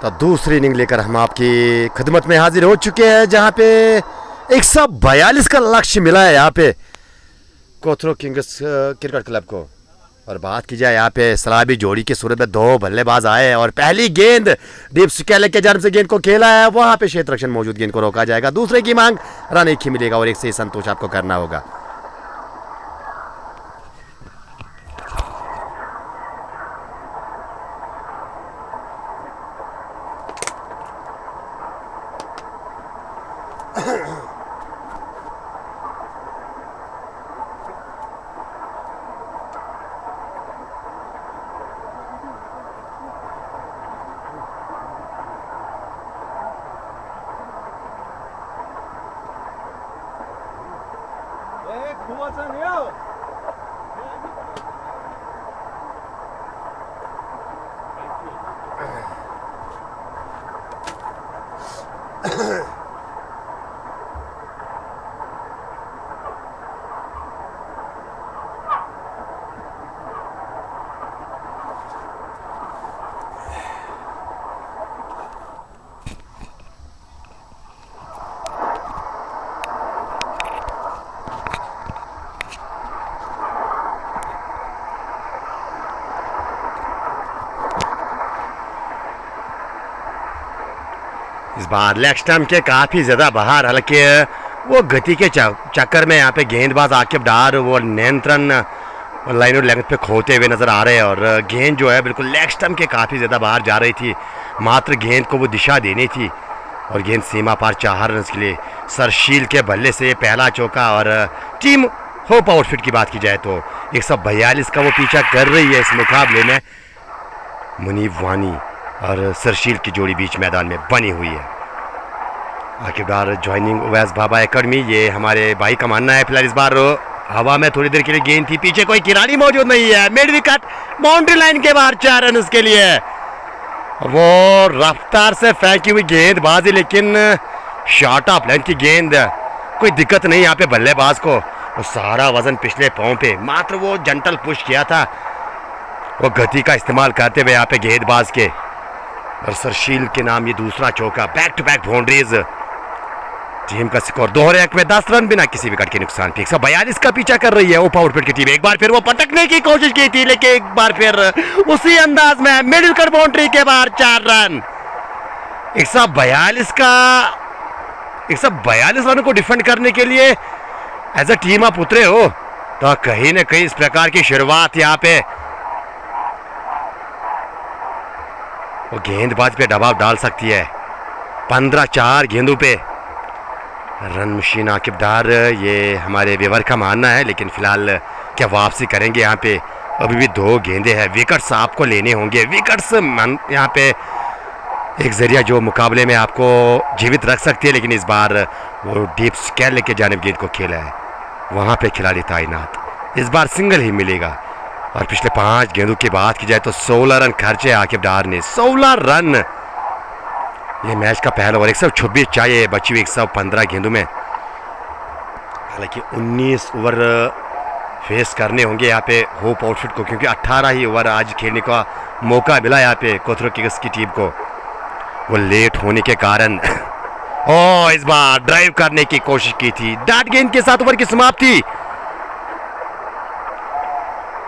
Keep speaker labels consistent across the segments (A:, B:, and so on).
A: तो दूसरी इनिंग लेकर हम आपकी खिदमत में हाजिर हो चुके हैं, जहां पे 142 का लक्ष्य मिला है यहाँ पे कोथरू किंग्स क्रिकेट क्लब को। और बात की जाए यहाँ पे सलाबी जोड़ी की सूरत में दो बल्लेबाज आए हैं और पहली गेंद डीप स्केल के जन्म से गेंद को खेला है, वहां पे क्षेत्र रक्षण मौजूद, गेंद को रोका जाएगा। दूसरे की मांग रन एक ही मिलेगा और एक से ही संतोष आपको करना होगा। इस बार लेग स्टंप के काफी ज्यादा बाहर, हालांकि वो गति के चक्कर में यहाँ पे गेंदबाज आकिब डार वो नियंत्रण लाइन और लेंथ पे खोते हुए नजर आ रहे हैं और गेंद जो है बिल्कुल लेग स्टंप के काफी ज्यादा बाहर जा रही थी। मात्र गेंद को वो दिशा देनी थी और गेंद सीमा पार 4 रन के लिए सरशील के बल्ले से पहला चौका। और टीम होप आउटफिट की बात की जाए तो 142 का वो पीछा कर रही है इस मुकाबले में। मुनीब वानी और सरशील की जोड़ी बीच मैदान में बनी हुई है। आखिर बार ज्वाइनिंग उवैस बाबा एकेडमी, ये हमारे भाई का मानना है। फिलहाल इस बार हवा में थोड़ी देर के लिए गेंद थी, पीछे कोई खिलाड़ी मौजूद नहीं है। मिड विकेट बाउंड्री लाइन के बाहर 4 रन उसके लिए। वो रफ्तार से फेंकी हुई गेंदबाजी, लेकिन शॉर्ट ऑफ लेंथ की गेंद, कोई दिक्कत नहीं यहाँ पे बल्लेबाज को। वो सारा वजन पिछले पांव पे, मात्र वो जंटल पुश किया था वो गति का इस्तेमाल करते हुए यहाँ पे गेंदबाज के। और सरशील के नाम ये दूसरा चौका, back to back boundaries. Team का स्कोर दोहरे अंक में 10 रन बिना किसी विकेट के नुकसान पे 142 का पीछा कर रही है ओप आउटफिट की टीम। एक बार फिर वो पटकने की कोशिश की थी, लेकिन एक बार फिर उसी अंदाज में मिड विकेट बाउंड्री के बाहर 4 रन। 142 रनों को डिफेंड करने के लिए एज अ टीम आप उतरे हो, तो कहीं ना कहीं इस प्रकार की शुरुआत यहाँ पे वो गेंदबाज पे दबाव डाल सकती है। 15-4 गेंदों पे रन मशीन आकिब डार, ये हमारे व्यूअर का मानना है। लेकिन फिलहाल क्या वापसी करेंगे यहाँ पे? अभी भी 2 गेंदे हैं, विकेट्स आपको लेने होंगे। विकेट्स यहाँ पे एक जरिया जो मुकाबले में आपको जीवित रख सकती है, लेकिन इस बार वो डीप स्केल के जानिब गेंद को खेला है, वहाँ पे खिलाड़ी तैनात। इस बार सिंगल ही मिलेगा। और पिछले 5 गेंदों की बात की जाए तो 16 रन खर्चे आकिब डार ने। 16 रन ये मैच का पहला ओवर। 126 चाहिए बची हुई 115 गेंदों में। हालांकि 19 ओवर फेस करने होंगे यहाँ पे होप आउटफिट को, क्योंकि 18 ही ओवर आज खेलने का मौका मिला यहाँ पे कोथरू किंग्स की टीम को। वो लेट होने के कारण इस बार ड्राइव करने की कोशिश की थी। डाट गेंद के साथ ओवर की समाप्ति।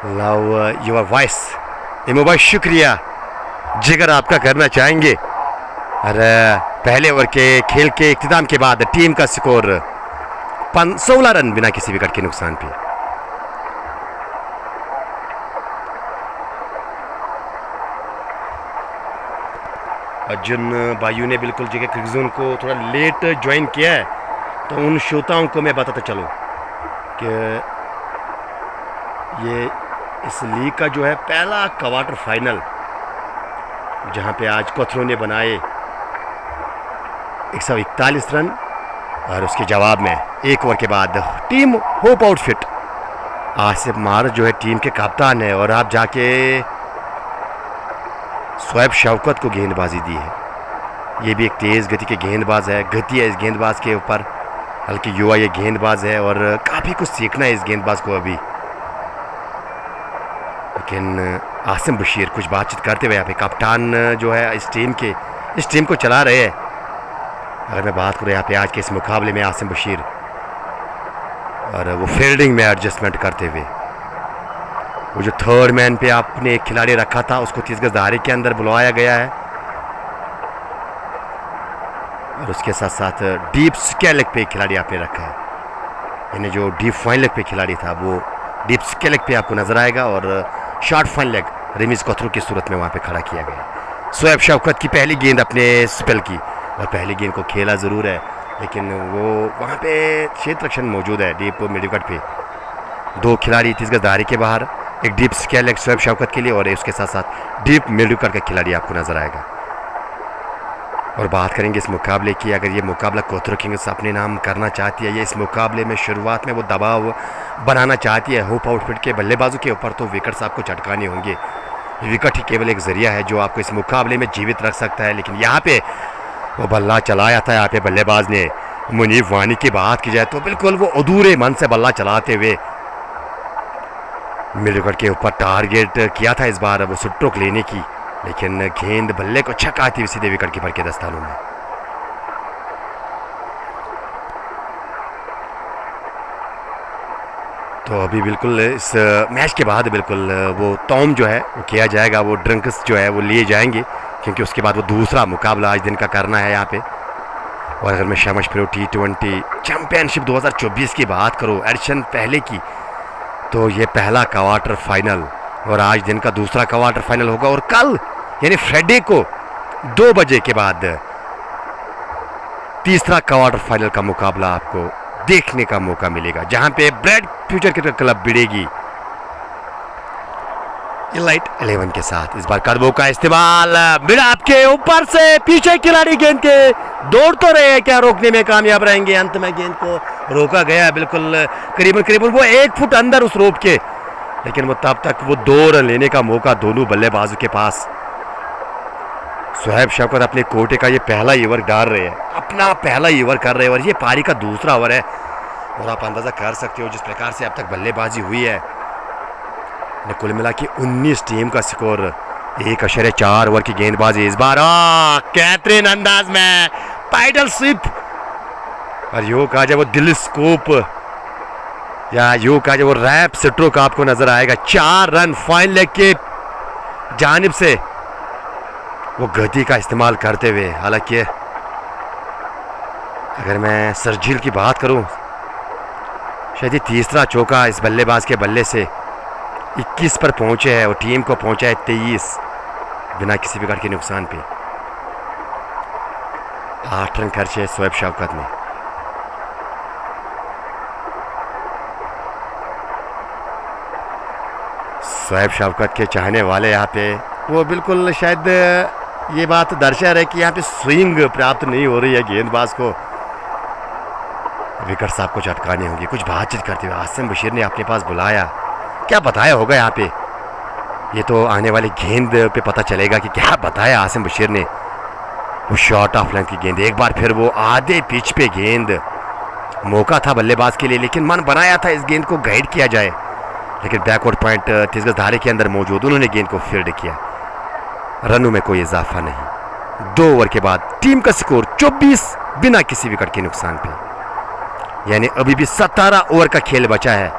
A: लव योर वॉइस इमो भाई, शुक्रिया जिगर आपका करना चाहेंगे। और पहले ओवर के खेल के इख्तिताम के बाद टीम का स्कोर 16 रन बिना किसी विकेट के नुकसान पे। अर्जुन भाइयों ने बिल्कुल जगह क्रिकजोन को थोड़ा लेट ज्वाइन किया है, तो उन श्रोताओं को मैं बताता चलूँ कि ये इस लीग का जो है पहला क्वार्टर फाइनल, जहाँ पे आज कोथरू ने बनाए 141 रन और उसके जवाब में 1 ओवर के बाद टीम होप आउटफिट आसिफ मार जो है टीम के कप्तान है, और आप जाके शोएब शौकत को गेंदबाजी दी है। ये भी एक तेज़ गति के गेंदबाज है, गति है इस गेंदबाज के ऊपर, हल्की युवा ये गेंदबाज है और काफ़ी कुछ सीखना है इस गेंदबाज को अभी। लेकिन आसिम बशीर कुछ बातचीत करते हुए यहाँ पे कप्तान जो है इस टीम के इस टीम को चला रहे हैं। अगर मैं बात करूँ यहाँ पे आज के इस मुकाबले में आसिम बशीर और वो फील्डिंग में एडजस्टमेंट करते हुए, वो जो थर्ड मैन पे आपने एक खिलाड़ी रखा था उसको 30 गज दायरे के अंदर बुलवाया गया है और उसके साथ साथ डीप स्क्वायर लेग पे एक खिलाड़ी आपने रखा है। यानी जो डीप फाइन लेग पे खिलाड़ी था वो डीप स्क्वायर लेग पे आपको नजर आएगा और शॉर्ट फाइन लेग रेमिज कोथरू की सूरत में वहाँ पे खड़ा किया गया। शोएब शौकत की पहली गेंद अपने स्पेल की और पहली गेंद को खेला ज़रूर है, लेकिन वो वहाँ पे क्षेत्र रक्षण मौजूद है डीप मिड विकेट पे। दो खिलाड़ी 30 गज दायरे के बाहर, एक deep square leg Shoaib Shaukat के लिए और उसके साथ साथ डीप मिड विकेट का खिलाड़ी आपको नजर आएगा। और बात करेंगे इस मुकाबले की। अगर ये मुकाबला कोथरू किंग्स अपने नाम करना चाहती है, ये इस मुकाबले में शुरुआत में वो दबाव बनाना चाहती है हुप आउटफिट के बल्लेबाजों के ऊपर, तो विकेट्स आपको चटकाने होंगे। विकेट ही केवल एक जरिया है जो आपको इस मुकाबले में जीवित रख सकता है। लेकिन यहाँ पे वो बल्ला चलाया था यहाँ पे बल्लेबाज ने। मुनीफ वानी की बात की जाए तो बिल्कुल वो अधूरे मन से बल्ला चलाते हुए मिड विकेट के ऊपर टारगेट किया था इस बार वो स्ट्रोक लेने की, लेकिन गेंद बल्ले को छक्का आती हुई सीधे विकेट कीपर के दस्तानों में। तो अभी बिल्कुल इस मैच के बाद बिल्कुल वो तौम जो है वो किया जाएगा, वो ड्रिंक्स जो है वो लिए जाएंगे, क्योंकि उसके बाद वो दूसरा मुकाबला आज दिन का करना है यहाँ पे। और अगर मैं शमश प्रो T20 चैम्पियनशिप 2024 की बात करूँ एडिशन पहले की, तो ये पहला क्वार्टर फाइनल और आज दिन का दूसरा क्वार्टर फाइनल होगा। और कल यानी फ्राइडे को 2 बजे के बाद तीसरा क्वार्टर फाइनल का मुकाबला आपको देखने का मौका मिलेगा, जहां पे ब्रेड फ्यूचर क्रिकेट क्लब भिड़ेगी इलाइट 11 के साथ। इस बार कदमों का इस्तेमाल, बिड़ा आपके ऊपर से पीछे खिलाड़ी गेंद के दौड़ तो रहे हैं, क्या रोकने में कामयाब रहेंगे। अंत में गेंद को रोका गया बिल्कुल करीबन वो 1 फुट अंदर उस रोप के, लेकिन वो तब तक वो 2 रन लेने का मौका दोनों बल्लेबाजों के पास। शोएब शौकत अपने कोटे का ये पहला ओवर डाल रहे हैं, अपना पहला ओवर कर रहे हैं और ये पारी का दूसरा ओवर है। और आप अंदाजा कर सकते हो जिस प्रकार से अब तक बल्लेबाजी हुई है, कुल मिला के 19 टीम का स्कोर 1.4 ओवर की गेंदबाजी इस बार कैथरीन अंदाज में पाइडल स्वीप, और यूं कहा जाए वो दिल स्कूप या यूं कहा जाए वो रैप स्ट्रोक आपको नजर आएगा। 4 रन फाइन लेग के जानिब से वो गति का इस्तेमाल करते हुए। हालांकि अगर मैं सरजील की बात करूं, शायद ये तीसरा चौका इस बल्लेबाज के बल्ले से 21 पर पहुंचे है और टीम को पहुंचा है 23 बिना किसी विकेट के नुकसान पे। 8 रन खर्चे शोएब शौकत ने। शोएब शौकत के चाहने वाले यहाँ पे वो बिल्कुल शायद ये बात दर्शा रहे कि यहाँ पे स्विंग प्राप्त नहीं हो रही है गेंदबाज को, विकेट्स आपको चटकाने होंगे। कुछ बातचीत करते हुए आसिम बशीर ने अपने पास बुलाया, क्या बताया होगा यहाँ पे, ये तो आने वाली गेंद पे पता चलेगा कि क्या बताया आसिम बशीर ने। वो शॉर्ट ऑफ लेंथ की गेंद, एक बार फिर वो आधे पिच पे गेंद, मौका था बल्लेबाज के लिए, लेकिन मन बनाया था इस गेंद को गाइड किया जाए, लेकिन बैकवर्ड पॉइंट 30 गज धारे के अंदर मौजूद, उन्होंने गेंद को फील्ड किया। रनों में कोई इजाफा नहीं। 2 ओवर के बाद टीम का स्कोर 24 बिना किसी विकेट के नुकसान पे, यानी अभी भी 17 ओवर का खेल बचा है।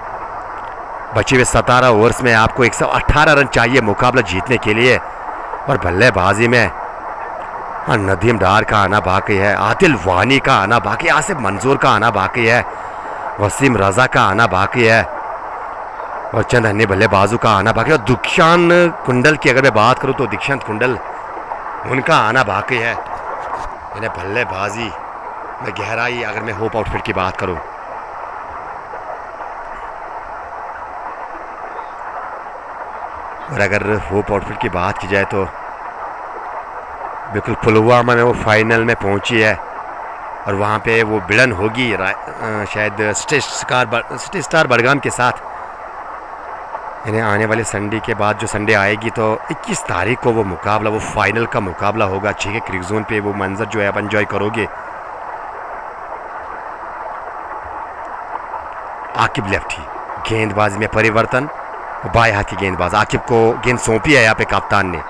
A: बचे हुए 17 ओवर्स में आपको 118 रन चाहिए मुकाबला जीतने के लिए। और बल्लेबाजी में नदीम डार का आना बाकी है, आदिल वानी का आना बाकी है, आसिफ मंजूर का आना बाकी है, वसीम रजा का आना बाकी है और चंद अन्य बल्लेबाजों का आना बाकी है। और दीक्षांत कुंडल की अगर मैं बात करूं तो दीक्षांत कुंडल उनका आना बाकी है। यानी बल्लेबाजी में गहराई अगर मैं होप आउटफिट की बात करूं, और अगर होप आउटफिट की बात की जाए तो बिल्कुल पुलवामा में वो फाइनल में पहुंची है और वहाँ पे वो भिड़न होगी शायद सिटी स्टार बडगाम के साथ। यानी आने वाले संडे के बाद जो संडे आएगी तो 21 तारीख को वो मुकाबला, वो फाइनल का मुकाबला होगा। ठीक है, क्रिक जोन पे वो मंजर जो है आप एंजॉय करोगे। आकिब लेफ्टी, गेंदबाजी में परिवर्तन, बाएं हाथ की गेंदबाज आकिब को गेंद सौंपी है यहाँ पे कप्तान ने।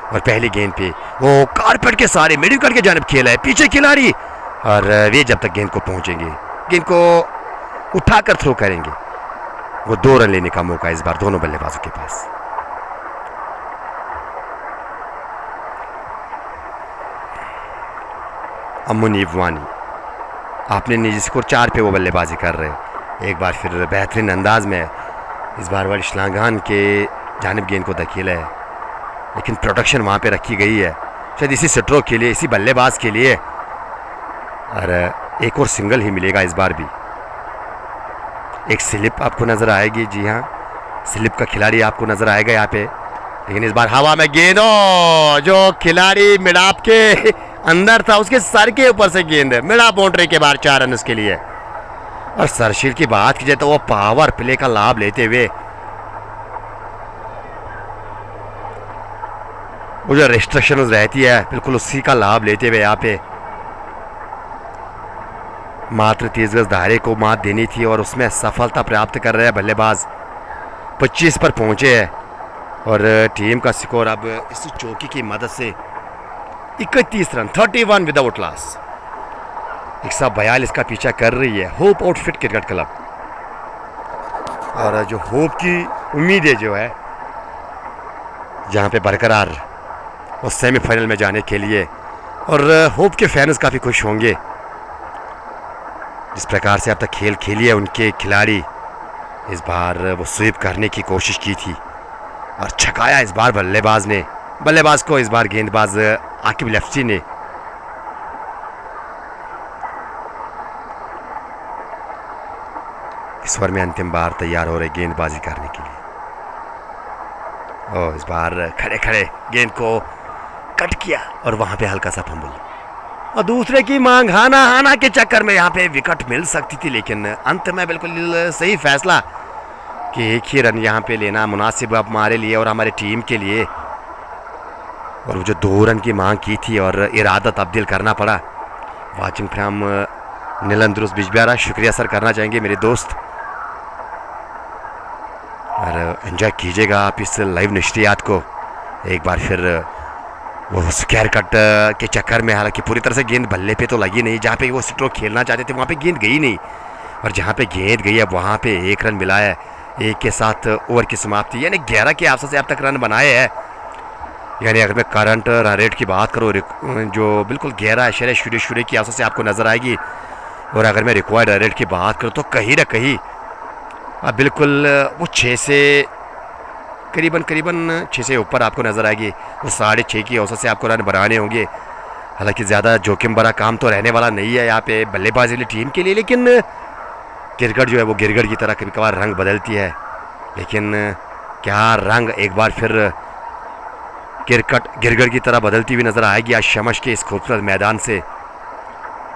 A: और पहली गेंद पे वो कारपेट के सारे मिडिल विकेट के जानब खेला है पीछे खिलाड़ी, और वे जब तक गेंद को पहुंचेंगे गेंद को उठाकर थ्रो करेंगे। वो 2 रन लेने का मौका इस बार दोनों बल्लेबाजों के पास। मुनीब वानी आपने निजी स्कोर 4 पे वो बल्लेबाजी कर रहे हैं। एक बार फिर बेहतरीन अंदाज में इस बार वाली श्लाघान के जानिब गेंद को धकेला है, लेकिन प्रोटेक्शन वहाँ पे रखी गई है शायद इसी स्ट्रोक के लिए, इसी बल्लेबाज के लिए, और एक और सिंगल ही मिलेगा इस बार भी। एक स्लिप आपको नज़र आएगी, जी हाँ स्लिप का खिलाड़ी आपको नज़र आएगा यहाँ पे, लेकिन इस बार हवा में गेंद जो खिलाड़ी मिडाप के अंदर था उसके सर के ऊपर से गेंद है, मिडाप बाउंड्री के बाहर 4 रन उसके लिए। और सरशील की बात की जाए तो वो पावर प्ले का लाभ लेते हुए वो जो रिस्ट्रिक्शन रहती है बिल्कुल उसी का लाभ लेते हुए यहाँ पे मात्र 30 गज दायरे को मात देनी थी और उसमें सफलता प्राप्त कर रहे हैं बल्लेबाज। 25 पर पहुंचे हैं और टीम का स्कोर अब इस चौकी की मदद से 31 रन 31 विदाउट लॉस 142 का पीछा कर रही है होप आउटफिट क्रिकेट क्लब। और जो होप की उम्मीदें जो है जहाँ पे बरकरार और सेमीफाइनल में जाने के लिए, और होप के फैंस काफ़ी खुश होंगे जिस प्रकार से अब तक खेल खेली है उनके खिलाड़ी। इस बार वो स्वीप करने की कोशिश की थी और छकाया इस बार बल्लेबाज को इस बार गेंदबाज आकिब लफ्सी ने। इस ओवर में अंतिम बार तैयार हो रहे गेंदबाजी करने के लिए। इस बार खड़े खड़े गेंद को कट किया और वहां पे हल्का सा फंबल, और दूसरे की मांग हाना के चक्कर में यहाँ पे विकेट मिल सकती थी, लेकिन अंत में बिल्कुल सही फैसला कि एक ही रन यहाँ पे लेना मुनासिब अब हमारे लिए और हमारे टीम के लिए। और वो जो 2 रन की मांग की थी और इरादा तब्दील करना पड़ा। वाचिंग फ्रॉम नीलंद्रुस बिजबियारा, शुक्रिया सर करना चाहेंगे मेरे दोस्त, और एंजॉय कीजिएगा आप इस लाइव नशरियात को। एक बार फिर वो स्क्वायर कट के चक्कर में हालांकि पूरी तरह से गेंद बल्ले पे तो लगी नहीं, जहाँ पे वो स्ट्रोक खेलना चाहते थे वहाँ पे गेंद गई नहीं, और जहाँ पे गेंद गई है वहाँ पे 1 रन मिला है। 1 के साथ ओवर की समाप्ति, यानी 11 के आपसे से अब तक रन बनाए हैं। यानी अगर मैं करंट रन रेट की बात करूँ जो बिल्कुल 11.00 की औसत से आपको नज़र आएगी, और अगर मैं रिक्वायर्ड रन रेट की बात करूँ तो कहीं ना कहीं अब बिल्कुल वो 6 से करीबन 6 से ऊपर आपको नज़र आएगी। वो 6.5 की औसत से आपको रन बनाने होंगे। हालांकि ज़्यादा जोखिम भरा काम तो रहने वाला नहीं है यहाँ पे बल्लेबाजी वाली टीम के लिए, लेकिन क्रिकेट जो है वो गिरगिट की तरह कभी कभार रंग बदलती है। लेकिन क्या रंग एक बार फिर क्रिकेट गिरगिट की तरह बदलती हुई नज़र आएगी आज शमश के इस खूबसूरत मैदान से,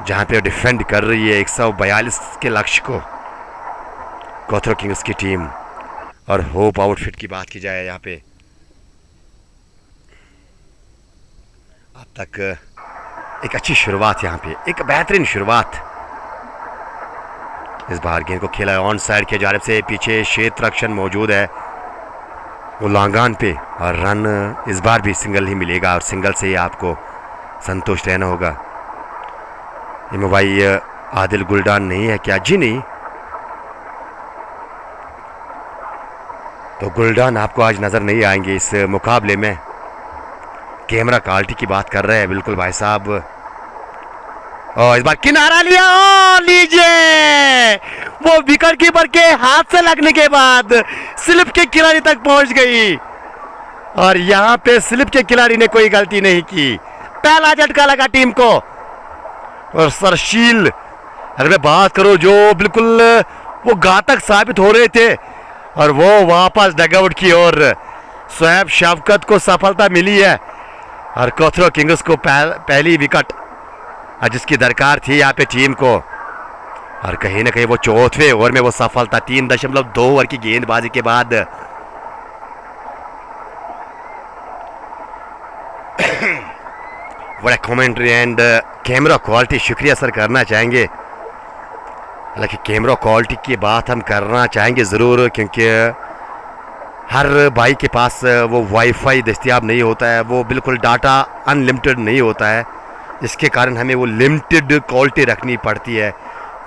A: जहाँ पे डिफेंड कर रही है 142 के लक्ष्य को कोथरो किंग्स की टीम। और होप आउटफिट की बात की जाए यहाँ पे अब तक एक अच्छी शुरुआत, यहाँ पे एक बेहतरीन शुरुआत। इस बार गेंद को खेला है ऑन साइड के जानिब से, पीछे क्षेत्र रक्षण मौजूद है वो लांगान पे, और रन इस बार भी सिंगल ही मिलेगा और सिंगल से ही आपको संतुष्ट रहना होगा। ये भाई आदिल गुलडान नहीं है क्या? जी नहीं, तो गुलडान आपको आज नज़र नहीं आएंगे इस मुकाबले में। कैमरा क्वालिटी की बात कर रहे हैं बिल्कुल भाई साहब। और इस बार किनारा लिया, लीजिए वो विकेट कीपर के हाथ से लगने के बाद स्लिप के खिलाड़ी तक पहुंच गई, और यहां पे स्लिप के खिलाड़ी ने कोई गलती नहीं की। पहला झटका लगा टीम को। और सरशील अगर मैं बात करूं जो बिल्कुल वो घातक साबित हो रहे थे, और वो वापस डगआउट की ओर शोएब शफकत को सफलता मिली है, और कोथरो किंग्स को पहली विकेट जिसकी दरकार थी यहाँ पे टीम को, और कहीं ना कहीं वो 4वें ओवर में वो सफलता 3.2 ओवर की गेंदबाजी के बाद बड़ा कमेंट्री एंड कैमरा क्वालिटी, शुक्रिया सर करना चाहेंगे। हालांकि कैमरा क्वालिटी की बात हम करना चाहेंगे ज़रूर, क्योंकि हर भाई के पास वो वाईफाई दस्तियाब नहीं होता है, वो बिल्कुल डाटा अनलिमिटेड नहीं होता है। इसके कारण हमें वो लिमिटेड क्वालिटी रखनी पड़ती है,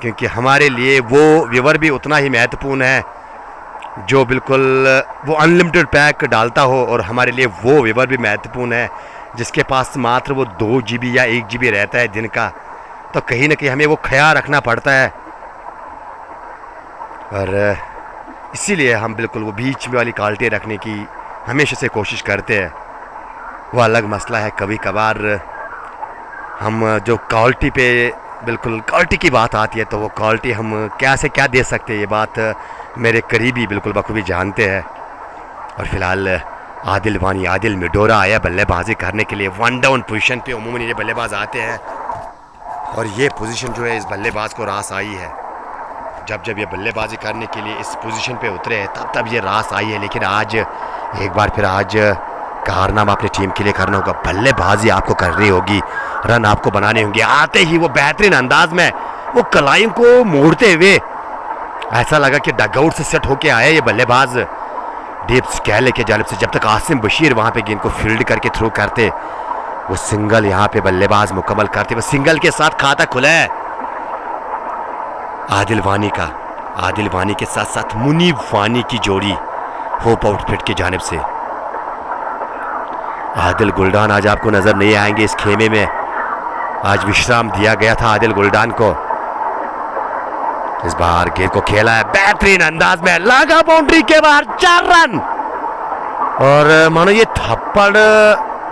A: क्योंकि हमारे लिए वो व्यूवर भी उतना ही महत्वपूर्ण है जो बिल्कुल वो अनलिमिटेड पैक डालता हो, और हमारे लिए वो व्यूवर भी महत्वपूर्ण है जिसके पास मात्र वो 2 GB या 1 GB रहता है दिन का। तो कहीं ना कहीं हमें वो ख्याल रखना पड़ता है, और इसीलिए हम बिल्कुल वो बीच में वाली क्वालिटी रखने की हमेशा से कोशिश करते हैं। वो अलग मसला है, कभी कभार हम जो क्वालिटी पे बिल्कुल क्वालिटी की बात आती है तो वो क्वालिटी हम क्या से क्या दे सकते हैं, ये बात मेरे करीबी बिल्कुल बखूबी जानते हैं। और फिलहाल आदिल वानी, आदिल मिडोरा आया बल्लेबाजी करने के लिए। 1 डाउन पोजीशन पे उमूमन ये बल्लेबाज आते हैं, और ये पोजीशन जो है इस बल्लेबाज को रास आई है। जब जब ये बल्लेबाजी करने के लिए इस पोजीशन पे उतरे हैं तब तब ये रास आई है। लेकिन आज एक बार फिर आज कारनामा अपनी टीम के लिए करना होगा। बल्लेबाजी आपको करनी होगी, रन आपको बनाने होंगे। आते ही वो बेहतरीन अंदाज में वो कलाइयों को मोड़ते हुए ऐसा लगा कि डगआउट से सेट होके आया ये बल्लेबाज डीप स्कैले के जानिब से। जब तक आसिम बशीर वहां पे गेंद को फील्ड करके थ्रो करते, वो सिंगल यहाँ पे बल्लेबाज मुकम्मल करते। वो सिंगल के साथ खाता खुला है आदिल वानी का। आदिल वानी के साथ साथ मुनीब वानी की जोड़ी होप आउटफिट की जानिब से। आदिल गुलडान आज आपको नजर नहीं आएंगे इस खेमे में। आज विश्राम दिया गया था आदिल गुलडान को। इस बार गेंद को खेला है बेहतरीन अंदाज में, लगा बाउंड्री के बाहर, 4 रन। और मानो ये थप्पड़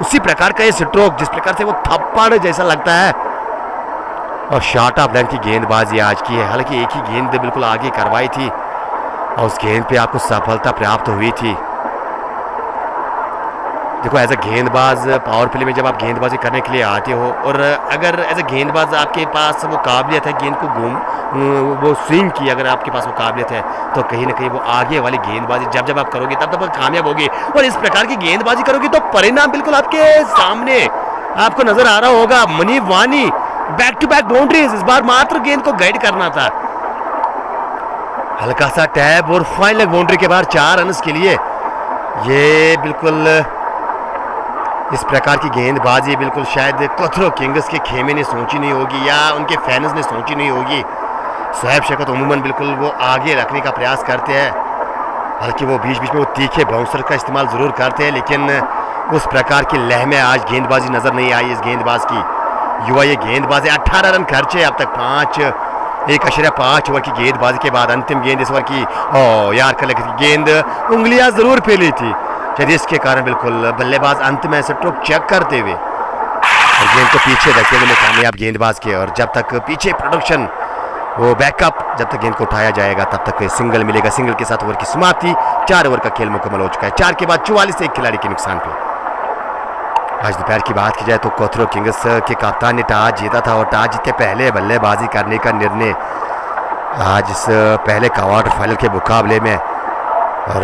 A: उसी प्रकार का ये स्ट्रोक जिस प्रकार से वो थप्पड़ जैसा लगता है। और शॉर्ट ऑफ लेंथ की गेंदबाजी आज की है। हालांकि एक ही गेंद बिल्कुल आगे करवाई थी और उस गेंद पे आपको सफलता प्राप्त हुई थी। देखो एज ए गेंदबाज पावर प्ले में जब आप गेंदबाजी करने के लिए आते हो, और अगर एज ए गेंदबाज आपके पास वो काबिलियत है गेंद को वो स्विंग की, अगर आपके पास वो काबिलियत है तो कहीं ना कहीं वो आगे वाली गेंदबाजी जब जब आप करोगे तब तब कामयाब होगी। और इस प्रकार की गेंदबाजी करोगे तो परिणाम बिल्कुल आपके सामने आपको नजर आ रहा होगा। मुनीब वानी बैक टू बैक बाउंड्रीज, इस बार मात्र गेंद को गाइड करना था। हल्का सा टैब और फाइनल बाउंड्री के बाहर 4 रन के लिए। ये बिल्कुल इस प्रकार की गेंदबाजी बिल्कुल शायद कोथरो किंग्स के खेमे ने सोची नहीं होगी या उनके फैंस ने सोची नहीं होगी। शोएब शौकत उमूमन बिल्कुल वो आगे रखने का प्रयास करते हैं, बल्कि वो बीच बीच में वो तीखे बाउंसर का इस्तेमाल ज़रूर करते हैं, लेकिन उस प्रकार की लह में आज गेंदबाजी नज़र नहीं आई इस गेंदबाज की। युवा ये गेंदबाजी 18 रन खर्चे अब तक, 1.5 ओवर की गेंदबाजी के बाद अंतिम गेंद इस ओवर की। ओ यार कल गेंद उंगलियां ज़रूर फैली थी, जिसके कारण बिल्कुल बल्लेबाज अंत में स्ट्रोक चेक करते हुए और गेंद को पीछे धकेलने में कामयाब गेंदबाज के। और जब तक पीछे प्रोडक्शन वो बैकअप, जब तक गेंद को उठाया जाएगा तब तक सिंगल मिलेगा। सिंगल के साथ ओवर की समाप्ति। 4 ओवर का खेल मुकम्मल हो चुका है। 4 के बाद 44 से एक खिलाड़ी के नुकसान पे। आज दोपहर की बात की जाए तो कोथरो किंग्स के कप्तान ने टॉस जीता था, और टॉस जीते पहले बल्लेबाजी करने का निर्णय आज इस पहले क्वार्टर फाइनल के मुकाबले में। और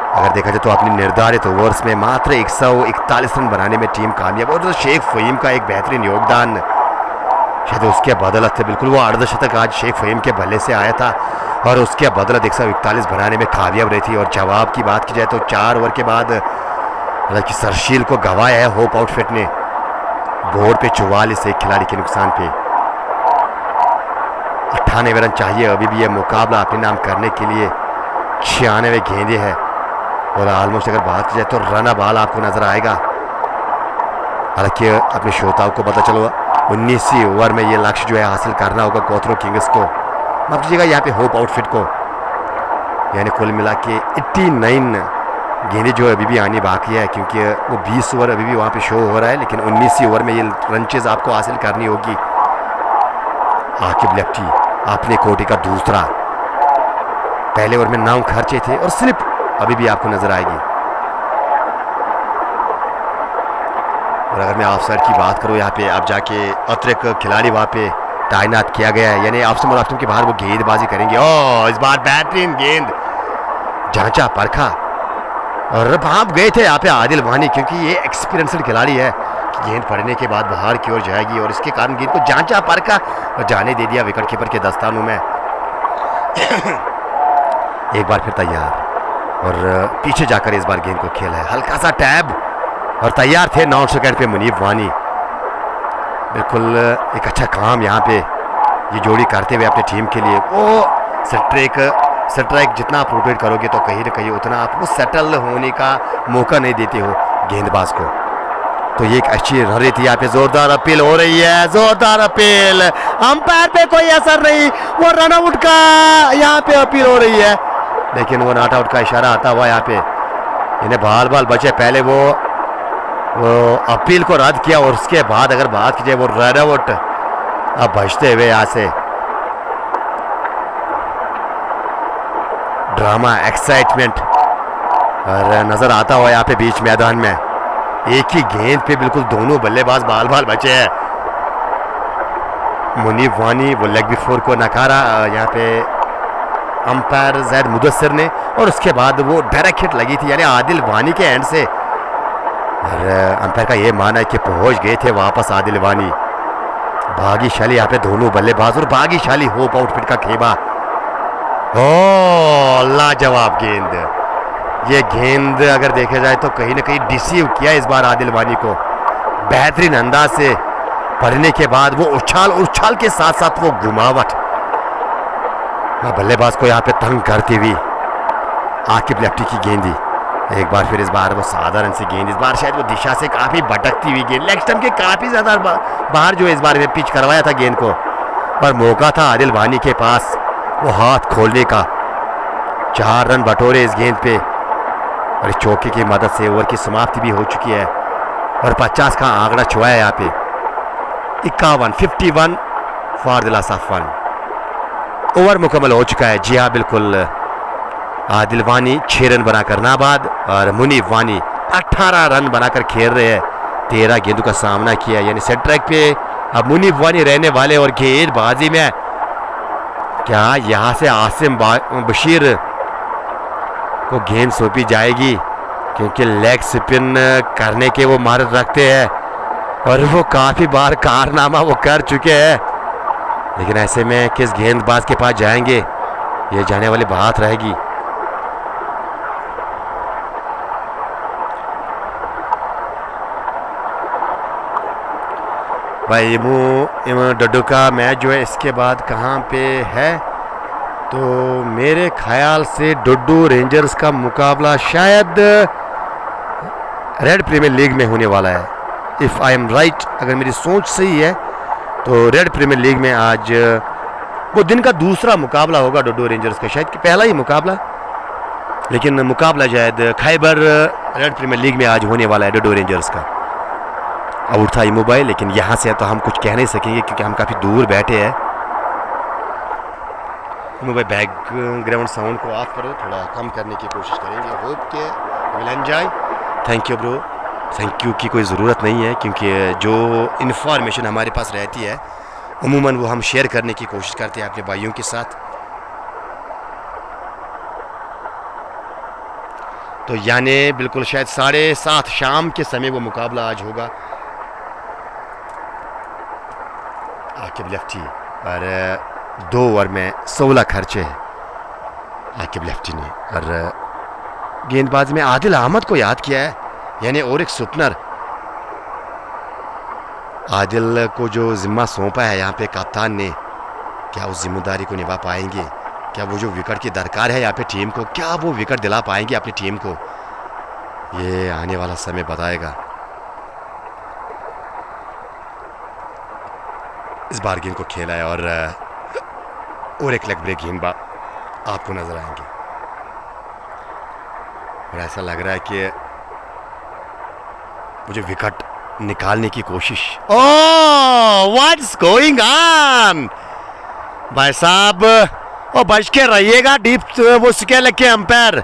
A: अगर देखा जाए तो अपनी निर्धारित ओवर्स में मात्र 141 रन बनाने में टीम कामयाब। और शेख फ़हीम का एक बेहतरीन योगदान, शायद उसके बदौलत से बिल्कुल वो अर्धशतक आज शेख फ़हीम के बल्ले से आया था, और उसके बदौलत 141 बनाने में कामयाब रही थी। और जवाब की बात की जाए तो 4 ओवर के बाद हालांकि सरशील को गंवाया है होप आउटफिट ने बोर्ड पे 44 एक खिलाड़ी के नुकसान पे। 98 रन चाहिए अभी भी ये मुकाबला अपने नाम करने के लिए। 96 गेंदे हैं, और ऑलमोस्ट अगर बात की जाए तो रन बॉल आपको नजर आएगा। हालांकि अपने श्रोताओं को पता चलो 19 ओवर में ये लक्ष्य जो है हासिल करना होगा कोथरो किंग्स को, माफ कीजिएगा यहाँ पे होप आउटफिट को। यानी कुल मिला के 89 गेंदें जो अभी भी आनी बाकी है, क्योंकि वो 20 ओवर अभी भी वहाँ पे शो हो रहा है, लेकिन 19 ओवर में ये रनचेज आपको हासिल करनी होगी। आकिब लेफ्टी अपने कोटी का दूसरा, पहले ओवर में 9 खर्चे थे, और स्लिप अभी भी आपको नजर आएगी। और अगर मैं ऑफ साइड की बात करूँ यहाँ पे अब जाके अतिरिक्त खिलाड़ी वहाँ पे तैनात किया गया है, यानी ऑफ स्टंप के बाहर वो गेंदबाजी करेंगे। ओ इस बार बेहतरीन गेंद जांचा परखा, और भाप गए थे यहाँ पे आदिल वानी, क्योंकि ये एक्सपीरियंस्ड खिलाड़ी है कि गेंद पड़ने के बाद बाहर की ओर जाएगी, और इसके कारण गेंद को जांचा परखा और जाने दे दिया विकेट कीपर के दस्तानों में। एक बार फिर तैयार और पीछे जाकर इस बार गेंद को खेला है, हल्का सा टैब और तैयार थे 9 सेकंड पे मुनीब वानी। बिल्कुल एक अच्छा काम यहाँ पे ये जोड़ी करते हुए अपनी टीम के लिए। वो स्ट्राइक जितना आप रोटेट करोगे तो कहीं ना कहीं उतना आपको सेटल होने का मौका नहीं देते हो गेंदबाज को। तो ये एक अच्छी रन रही थी, यहाँ पे जोरदार अपील हो रही है, जोरदार अपील, अंपायर पे कोई असर नहीं, वो रन आउट का यहाँ पे अपील हो रही है, लेकिन वो नॉट आउट का इशारा आता हुआ यहाँ पे इन्हें बाल बाल बचे। पहले वो अपील को रद्द किया और उसके बाद अगर बात की जाए वो रन आउट अब बचते हुए यहाँ से ड्रामा एक्साइटमेंट और नजर आता हुआ यहाँ पे बीच मैदान में। एक ही गेंद पे बिल्कुल दोनों बल्लेबाज बाल बाल बचे हैं। मुनीब वानी वो लेग बिफोर को नकारा यहाँ पे अंपायर जैद मुदस्सिर ने, और उसके बाद वो डायरेक्ट हिट लगी थी यानी आदिल वानी के एंड से, और अंपायर का ये माना है कि पहुंच गए थे वापस आदिल वानी। भाग्यशाली यहाँ पे दोनों बल्लेबाज और भाग्यशाली होप आउटफिट का खेबा। ओ लाजवाब गेंद, ये गेंद अगर देखा जाए तो कहीं ना कहीं डिसीव किया इस बार आदिल वानी को बेहतरीन अंदाज से पढ़ने के बाद। वो उछाल के साथ साथ वो घुमावट बल्लेबाज को यहाँ पे तंग करती हुई आकिब लेफ्टी की गेंदी। एक बार फिर इस बार वो साधारण सी गेंद, इस बार शायद वो दिशा से काफी भटकती हुई गेंद, लेग स्टंप के काफी ज्यादा बाहर जो इस बार में पिच करवाया था गेंद को, पर मौका था आदिल वानी के पास वो हाथ खोलने का। 4 रन बटोरे इस गेंद पे और इस चौके की मदद से ओवर की समाप्ति भी हो चुकी है और 50 का आंकड़ा छुआ है यहाँ पे। 51 for the loss of 1। Over मुकम्मल हो चुका है। जी हाँ बिल्कुल, आदिल वानी 6 रन बनाकर नाबाद और मुनीब वानी 18 रन बनाकर खेल रहे हैं। 13 गेंदों का सामना किया, यानी सेट ट्रैक पे अब मुनीब वानी रहने वाले। और गेंदबाजी में क्या यहाँ से आसिम बशीर को गेंद सौंपी जाएगी, क्योंकि लेग स्पिन करने के वो महारत रखते हैं और वो काफी बार कारनामा वो कर चुके हैं। लेकिन ऐसे में किस गेंदबाज के पास जाएंगे, ये जाने वाली बात रहेगी। भाई इमू डड्डू का मैच जो है इसके बाद कहाँ पे है, तो मेरे ख्याल से डुड्डू रेंजर्स का मुकाबला शायद रेड प्रीमियर लीग में होने वाला है। इफ़ आई एम राइट, अगर मेरी सोच सही है तो रेड प्रीमियर लीग में आज वो दिन का दूसरा मुकाबला होगा डुड्डू रेंजर्स का, शायद कि पहला ही मुकाबला, लेकिन मुकाबला शायद खैबर रेड प्रीमियर लीग में आज होने वाला है डुड्डू रेंजर्स का। आउट था मोबाइल, लेकिन यहाँ से तो हम कुछ कह नहीं सकेंगे क्योंकि हम काफ़ी दूर बैठे हैं। मोबाइल बैकग्राउंड साउंड को ऑफ करो, थोड़ा कम करने की कोशिश करेंगे। होप के will enjoy. Thank you bro, thank you की कोई ज़रूरत नहीं है, क्योंकि जो इन्फॉर्मेशन हमारे पास रहती है अमूमन वो हम शेयर करने की कोशिश करते हैं अपने भाइयों के साथ। तो यानी बिल्कुल शायद 7:30 शाम के समय वो मुकाबला आज होगा। आकिब लेफ्टी और 2 ओवर में 16 खर्चे हैं आकिब लेफ्टी ने, और गेंदबाज में आदिल अहमद को याद किया है, यानी और एक सुपनर। आदिल को जो जिम्मा सौंपा है यहाँ पे कप्तान ने, क्या उस जिम्मेदारी को निभा पाएंगे? क्या वो जो विकेट की दरकार है यहाँ पे टीम को, क्या वो विकेट दिला पाएंगे अपनी टीम को? ये आने वाला समय बताएगा। इस बार गेंद को खेला है और एक लेग ब्रेक गेंद आपको नजर आएंगे, और ऐसा लग रहा है कि मुझे विकेट निकालने की कोशिश। ओह व्हाट्स गोइंग ऑन भाई साहब, और बच के रहिएगा डीप वो स्केल के अंपायर।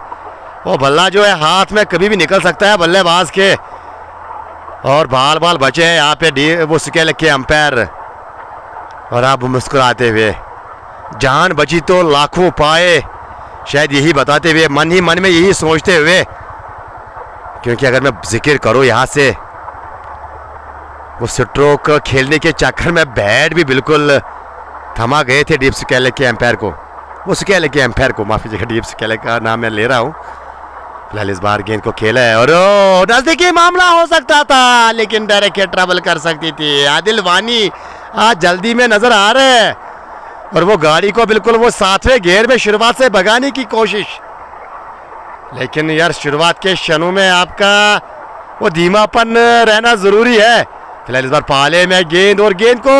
A: वो बल्ला जो है हाथ में कभी भी निकल सकता है बल्लेबाज के, और बाल बाल बचे हैं यहाँ पे वो स्केल के अंपायर। और आप मुस्कुराते हुए, जान बची तो लाखों पाए, शायद यही बताते हुए, मन ही मन में यही सोचते हुए, क्योंकि अगर मैं जिक्र करूं यहाँ से, वो स्ट्रोक खेलने के चक्कर में बैट भी बिल्कुल थमा गए थे डीप स्केल के एम्पायर को, वो स्केल के एम्पायर को, माफी जगह डीप स्केल का नाम मैं ले रहा हूँ। फिलहाल इस बार गेंद को खेला है और नजदीकी मामला हो सकता था, लेकिन डायरेक्ट ट्रबल कर सकती थी। आदिल वानी आज जल्दी में नजर आ रहे हैं और वो गाड़ी को बिल्कुल वो 7वें गियर में शुरुआत से भगाने की कोशिश, लेकिन यार शुरुआत के क्षणों में आपका वो धीमापन रहना जरूरी है। फिलहाल इस बार पाले में गेंद और गेंद को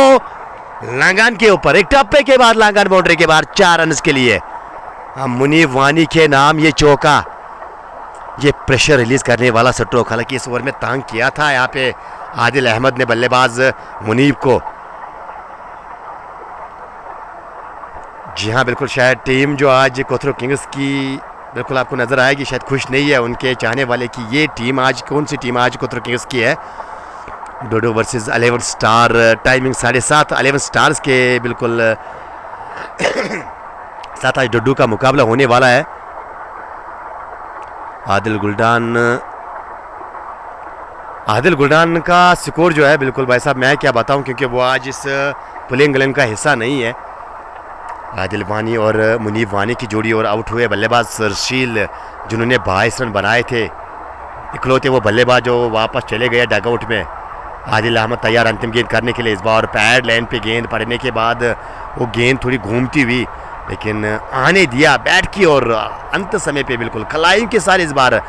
A: लांगन के ऊपर एक टप्पे के बाद लांगन बाउंड्री के बाद 4 रन के लिए। मुनीब वानी के नाम ये चौका, ये प्रेशर रिलीज करने वाला स्ट्रोक, हालांकि इस ओवर में तंग किया था यहाँ पे आदिल अहमद ने बल्लेबाज मुनीब को। जी हाँ बिल्कुल, शायद टीम जो आज कोथरू किंग्स की बिल्कुल आपको नजर आएगी, शायद खुश नहीं है उनके चाहने वाले कि ये टीम आज कौन सी टीम आज कोथरू किंग्स की है। डोडो वर्सेस 11 स्टार, टाइमिंग 7:30 11 स्टार्स के बिल्कुल साथ आज डोडो का मुकाबला होने वाला है। आदिल गुलडान का स्कोर जो है बिल्कुल भाई साहब मैं क्या बताऊं, क्योंकि वो आज इस प्लेइंग 11 का हिस्सा नहीं है। आदिल वानी और मुनीब वानी की जोड़ी और आउट हुए बल्लेबाज सरशील, जिन्होंने 22 रन बनाए थे, इकलौते वो बल्लेबाज जो वापस चले गए डगआउट में। आदिल अहमद तैयार अंतिम गेंद करने के लिए। इस बार पैड लाइन पे गेंद पड़ने के बाद वो गेंद थोड़ी घूमती हुई, लेकिन आने दिया बैट की और अंत समय पे बिल्कुल खलाई के साथ इस बार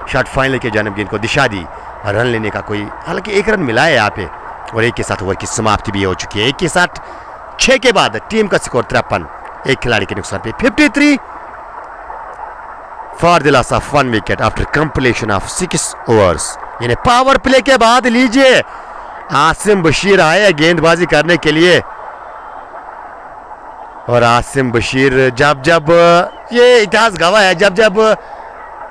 A: शॉट फाइनल के जानब गेंद को दिशा दी। रन लेने का कोई, हालांकि 1 रन मिला है यहाँ पे और 1 के साथ ओवर की समाप्ति भी हो चुकी है। 1 के साथ 6 के बाद टीम का स्कोर 53, एक खिलाड़ी के नुकसान पे 53 for the loss of 1 wicket after completion of 6 overs. यानी पावर प्ले के बाद लीजिए आसिम बशीर आए गेंदबाजी करने के लिए और आसिम बशीर जब जब ये इतिहास गवाह है, जब जब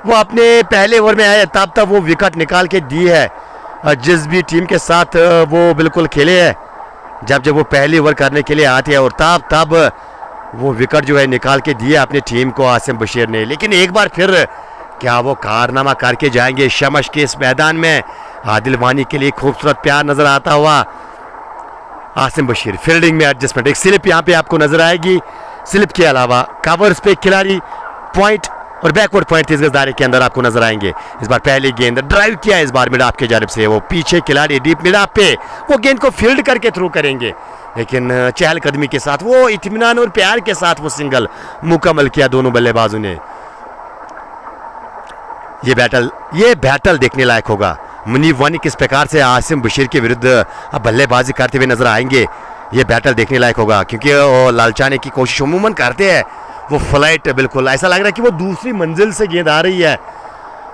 A: वो अपने पहले ओवर में आए तब तब वो विकेट निकाल के दी है। जिस भी टीम के साथ वो बिल्कुल खेले हैं, जब जब वो पहली ओवर करने के लिए आते हैं और तब तब वो विकेट जो है निकाल के दिए अपनी टीम को आसिम बशीर ने। लेकिन एक बार फिर क्या वो कारनामा करके जाएंगे शमश के इस मैदान में? आदिल वानी के लिए खूबसूरत प्यार नजर आता हुआ आसिम बशीर। फील्डिंग में एडजस्टमेंट, एक स्लिप यहाँ पे आपको नजर आएगी। स्लिप के अलावा कवर्स पे खिलाड़ी पॉइंट और बैकवर्ड पॉइंट 30 गज दायरे के अंदर आपको नजर आएंगे। इस बार पहली गेंद ड्राइव किया इस बार मिड ऑफ के जानिब से, वो पीछे खिलाड़ी डीप मिड ऑफ पे वो गेंद को फील्ड करके थ्रू करेंगे, लेकिन चहलकदमी के साथ वो इत्मीनान और प्यार के साथ वो सिंगल मुकम्मल किया दोनों बल्लेबाजों ने। ये बैटल देखने लायक होगा। मुनीब वानी किस प्रकार से आसिम बशीर के विरुद्ध बल्लेबाजी करते हुए नजर आएंगे, ये बैटल देखने लायक होगा, क्योंकि वो लालचाने की कोशिश अमूमन करते हैं। वो फ्लाइट बिल्कुल ऐसा लग रहा है कि वो दूसरी मंजिल से गेंद आ रही है,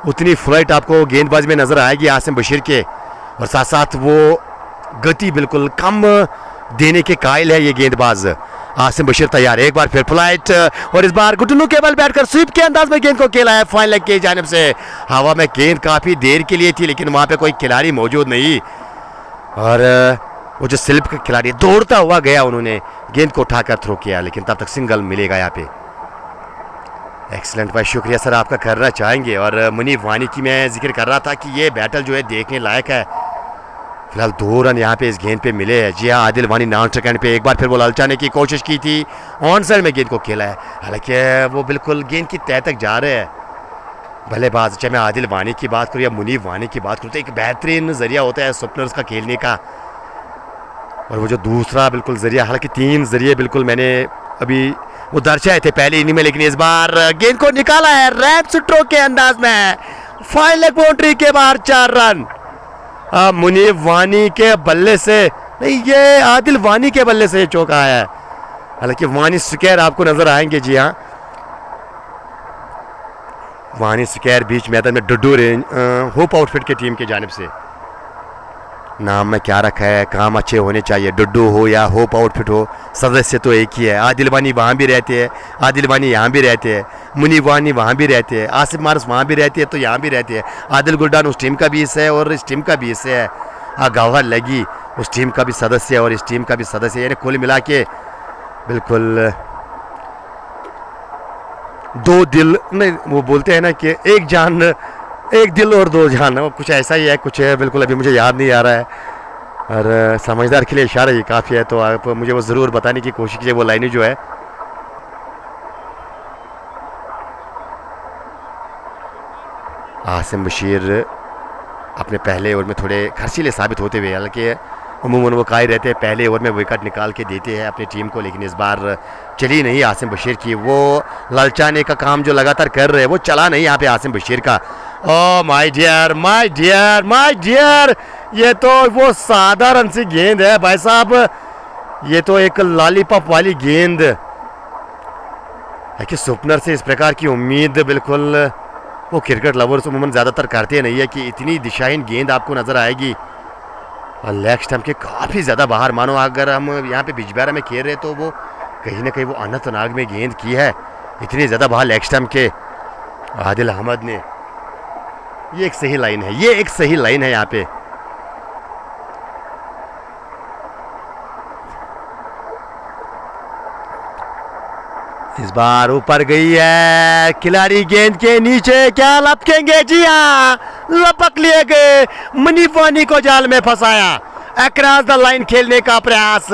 A: उतनी फ्लाइट आपको गेंदबाजी में नजर आएगी आसिम बशीर के, और साथ साथ वो गति बिल्कुल कम देने के कायल है ये गेंदबाज। आसिम बशीर तैयार, एक बार फिर फ्लाइट और इस बार घुटनों के बल बैठकर स्वीप के अंदाज में गेंद को खेला है फाइन लेग के जानिब से। हवा में गेंद काफी देर के लिए थी, लेकिन वहां पे कोई खिलाड़ी मौजूद नहीं और वो जो स्लिप का खिलाड़ी दौड़ता हुआ गया, उन्होंने गेंद को उठाकर थ्रो किया, लेकिन तब तक सिंगल मिलेगा यहाँ पे। एक्सीलेंट भाई, शुक्रिया सर आपका करना चाहेंगे। और मुनीब वानी की मैं जिक्र कर रहा था कि ये बैटल जो है देखने लायक है। फिलहाल 2 रन यहाँ पे इस गेंद पे मिले हैं। जी हाँ, आदिल वानी नॉन सेकंड पे एक बार फिर वो ललचाने की कोशिश की थी, ऑन साइड में गेंद को खेला है, हालांकि वो बिल्कुल गेंद की तह तक जा रहे हैं बल्लेबाज। चाहे मैं आदिल वानी की बात करूँ या मुनीब वानी की बात करूँ, तो एक बेहतरीन जरिया होता है स्पिनर्स का खेलने का। और वो जो दूसरा बिल्कुल जरिया, हालांकि 3 जरिए बिल्कुल मैंने अभी वो दर्शाए थे पहले इनिंग में, लेकिन इस बार गेंद को निकाला है रैप स्ट्रोक के अंदाज में फाइन लेग बाउंड्री के बाहर 4 रन। मुनीब वानी के बल्ले से नहीं, ये आदिल वानी के बल्ले से ये चौका आया है, हालांकि वानी स्क्वायर आपको नजर आएंगे। जी हाँ, वानी स्क्वायर बीच मैदान में डुडू रेंज होप आउटफिट की टीम की जानिब से। नाम में क्या रखा है, काम अच्छे होने चाहिए, डुडू हो या होप आउटफिट हो, सदस्य तो एक ही है। आदिल वानी वहाँ भी रहते हैं, आदिल वानी यहाँ भी रहते हैं, मुनीब वानी वहाँ भी रहते हैं, आसिफ मारस वहाँ भी रहती है, तो यहाँ भी रहते हैं। आदिल गुलडान उस टीम का भी हिस्सा है और इस टीम का भी हिस्सा है। गवाहर लगी उस टीम का भी सदस्य है और इस टीम का भी सदस्य, यानी कुल मिला के बिल्कुल 2 दिल नहीं, वो बोलते हैं ना कि एक जान, एक दिल और 2 जान, वो कुछ ऐसा ही है, कुछ है बिल्कुल अभी मुझे याद नहीं आ रहा है। और समझदार के लिए इशारा ही काफ़ी है, तो आप मुझे वो ज़रूर बताने की कोशिश कीजिए वो लाइनें जो है। आसिम बशीर अपने पहले ओवर में थोड़े खर्चीले साबित होते हुए, हालांकि अमूमन वो कायम रहते हैं पहले ओवर में विकेट निकाल के देते हैं अपनी टीम को, लेकिन इस बार चली नहीं आसिम बशीर की। वो ललचाने का काम जो लगातार कर रहे हैं वो चला नहीं यहाँ पे आसिम बशीर का। Oh my dear my dear my dear, ये तो वो साधारण सी गेंद है भाई साहब, ये तो एक लॉलीपॉप वाली गेंद है कि सुपनर से इस प्रकार की उम्मीद बिल्कुल वो क्रिकेट लवर्स उम्मीद ज़्यादातर करते नहीं है कि इतनी दिशाहीन गेंद आपको नज़र आएगी और लेग स्टंप के काफ़ी ज़्यादा बाहर। मानो अगर हम यहाँ पे बिजबारा में खेल रहे तो वो कहीं ना कहीं वो अनंतनाग में गेंद की है, इतनी ज़्यादा बाहर लेग स्टंप के। आदिल अहमद ने, ये एक सही लाइन है, ये एक सही लाइन है यहाँ पे। इस बार ऊपर गई है, खिलाड़ी गेंद के नीचे क्या लपकेंगे? जी हाँ, लपक लिए गए, मुनीफ वानी को जाल में फंसाया। अक्रॉस द लाइन खेलने का प्रयास,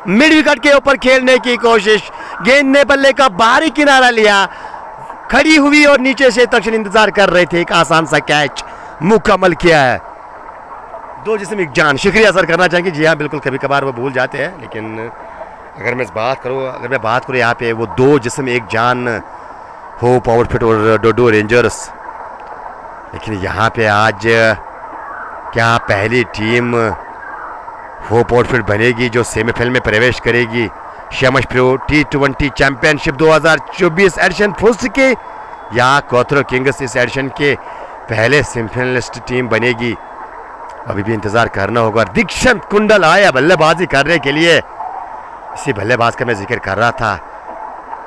A: मिड विकेट के ऊपर खेलने की कोशिश, गेंद ने बल्ले का बाहरी किनारा लिया, खड़ी हुई और नीचे से तक्षण इंतजार कर रहे थे। एक आसान सा कैच मुकम्मल किया है। दो जिस्म एक जान, शुक्रिया सर करना चाहेंगे। जी हाँ बिल्कुल, कभी कभार वो भूल जाते हैं, लेकिन अगर मैं बात करूँ यहाँ पे वो दो जिस्म एक जान हो पावरफिट और डोडो रेंजर्स, लेकिन यहाँ पे आज क्या पहली टीम हो पावरफिट बनेगी जो सेमीफाइनल में प्रवेश करेगी शमश Pro T20 championship 2024 edition first के, या कोथरो किंग्स इस एडिशन के पहले सेमीफाइनलिस्ट टीम बनेगी? अभी भी इंतज़ार करना होगा। दीक्षांत कुंडल आया बल्लेबाजी करने के लिए, इसी बल्लेबाज का मैं जिक्र कर रहा था।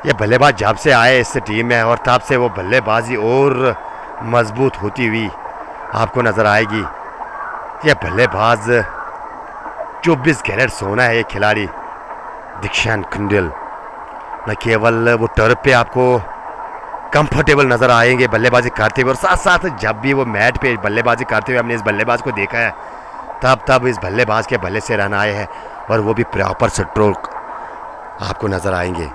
A: ये बल्लेबाज जब से आए इस टीम में और तब से वो बल्लेबाजी और मजबूत होती हुई आपको नज़र आएगी। ये बल्लेबाज 24 कैरेट सोना है ये खिलाड़ी दीक्षांत कुंडल। न केवल वो टर्फ पे आपको कंफर्टेबल नज़र आएंगे बल्लेबाजी करते हुए, और साथ साथ जब भी वो मैट पे बल्लेबाजी करते हुए हमने इस बल्लेबाज को देखा है तब इस बल्लेबाज के बल्ले से रन आए हैं और वो भी प्रॉपर स्ट्रोक आपको नज़र आएंगे।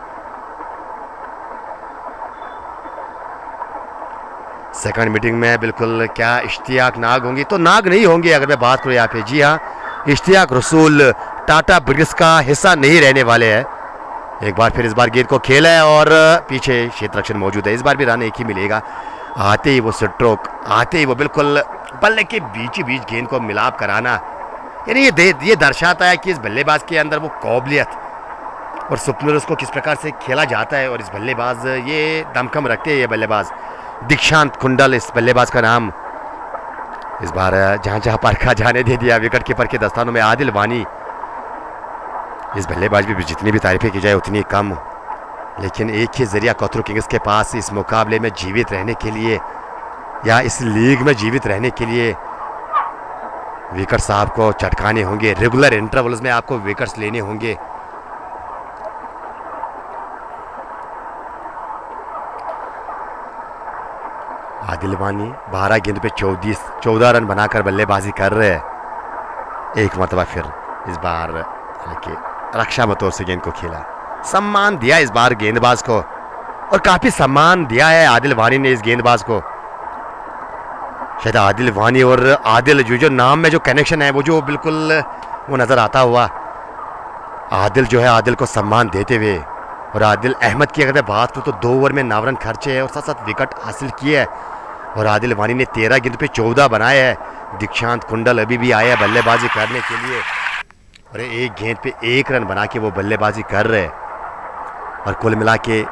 A: सेकंड मीटिंग में बिल्कुल क्या इश्तियाक नाग होंगी? तो नाग नहीं होंगे अगर मैं बात करूँ यहाँ पे। जी हाँ, इश्तियाक रसूल टाटा ब्रिग्स का हिस्सा नहीं रहने वाले हैं। एक बार फिर इस बार गेंद को खेला है और पीछे क्षेत्ररक्षण मौजूद है। इस बार भी रन एक ही मिलेगा। आते ही वो स्ट्रोक, आते ही वो बिल्कुल बल्ले के बीच गेंद को मिलाप कराना, यानी ये दर्शाता है कि इस बल्लेबाज के अंदर वो काबिलियत और सुपनर उसको किस प्रकार से खेला जाता है। और इस बल्लेबाज ये दमखम रखते हैं ये बल्लेबाज दीक्षांत कुंडल, इस बल्लेबाज का नाम। इस बार जहाँ परखा जाने दे दिया विकेट कीपर के दस्तानों में आदिल वानी। इस बल्लेबाज भी जितनी भी तारीफें की जाए उतनी कम, लेकिन एक ही जरिया कोथरू किंग्स के पास इस मुकाबले में जीवित रहने के लिए या इस लीग में जीवित रहने के लिए विकेट साहब को चटकाने होंगे। रेगुलर इंटरवल्स में आपको विकेट्स लेने होंगे। आदिल वानी 12 गेंद पे 14 रन बनाकर बल्लेबाजी कर रहे हैं। एक मरतबा फिर इस बार हालांकि रक्षा मतों से गेंद को खेला, सम्मान दिया इस बार गेंदबाज को, और काफी सम्मान दिया है आदिल वानी ने इस गेंदबाज को। शायद आदिल वानी और आदिल जो नाम में जो कनेक्शन है वो जो बिल्कुल वो नज़र आता हुआ। आदिल जो है, आदिल को सम्मान देते हुए, और आदिल अहमद की अगर मैं बात करूँ तो 2 ओवर में 9 रन खर्चे हैं और साथ साथ विकेट हासिल किए हैं। और आदिल वानी ने 13 गेंद पे 14 बनाए हैं। दीक्षांत कुंडल अभी भी आया बल्लेबाजी करने के लिए और एक गेंद पे 1 रन बना के वो बल्लेबाजी कर रहे हैं। और कुल मिला के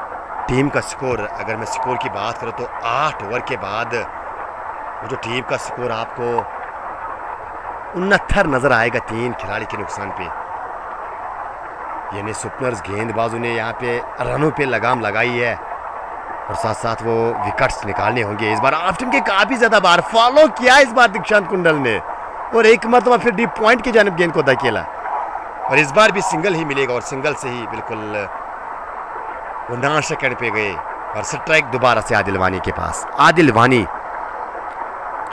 A: टीम का स्कोर, अगर मैं स्कोर की बात करूँ तो 8 ओवर के बाद वो जो टीम का स्कोर आपको 69 नजर आएगा 3 खिलाड़ी के नुकसान पे। यानी सुपनर्स गेंदबाजों ने यहाँ पे रनों पे लगाम लगाई है और साथ साथ वो विकेट्स निकालने होंगे। इस बार आफ्टन के काफ़ी ज़्यादा बार फॉलो किया इस बार दीक्षांत कुंडल ने, और एक मरतबा फिर डीप पॉइंट की जानिब गेंद को धकेला, और इस बार भी सिंगल ही मिलेगा और सिंगल से ही बिल्कुल वो 9 सेकंड पे गए और स्ट्राइक दोबारा से आदिल वानी के पास। आदिल वानी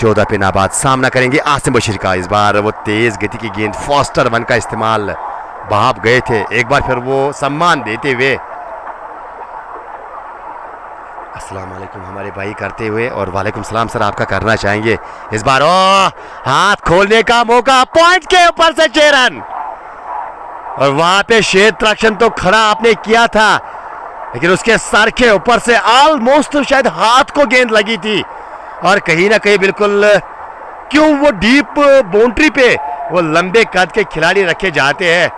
A: 14 पे नाबाद सामना करेंगे आसिम बशीर का। इस बार वो तेज गति की गेंद फॉस्टर 1 का इस्तेमाल भाप गए थे। एक बार फिर वो सम्मान देते हुए अस्सलाम वालेकुम हमारे भाई करते हुए, और वालेकुम सलाम सर आपका करना चाहेंगे इस बार। ओ हाथ खोलने का मौका, पॉइंट के ऊपर से 6 रन, और वहां पे क्षेत्ररक्षण तो खड़ा आपने किया था, लेकिन उसके सर के ऊपर से ऑलमोस्ट शायद हाथ को गेंद लगी थी, और कहीं ना कहीं बिल्कुल क्यों वो डीप बाउंड्री पे वो लंबे कद के खिलाड़ी रखे जाते हैं,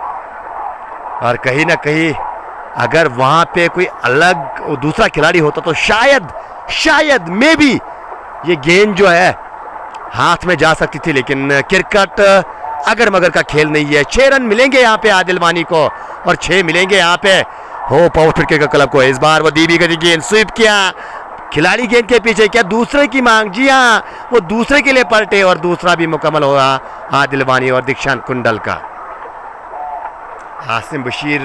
A: और कहीं ना कहीं अगर वहां पे कोई अलग दूसरा खिलाड़ी होता तो शायद मे बी ये गेंद जो है हाथ में जा सकती थी, लेकिन क्रिकेट अगर मगर का खेल नहीं है। 6 रन मिलेंगे यहाँ पे आदिल वानी को, और 6 मिलेंगे यहाँ पे होप आउटफिट के क्लब को। इस बार वो धीमी गति गेंद स्वीप किया, खिलाड़ी गेंद के पीछे क्या दूसरे की मांग, जी हाँ वो दूसरे के लिए पलटे, और दूसरा भी मुकम्मल हुआ आदिल वानी और दीक्षांत कुंडल का। आसिम बशीर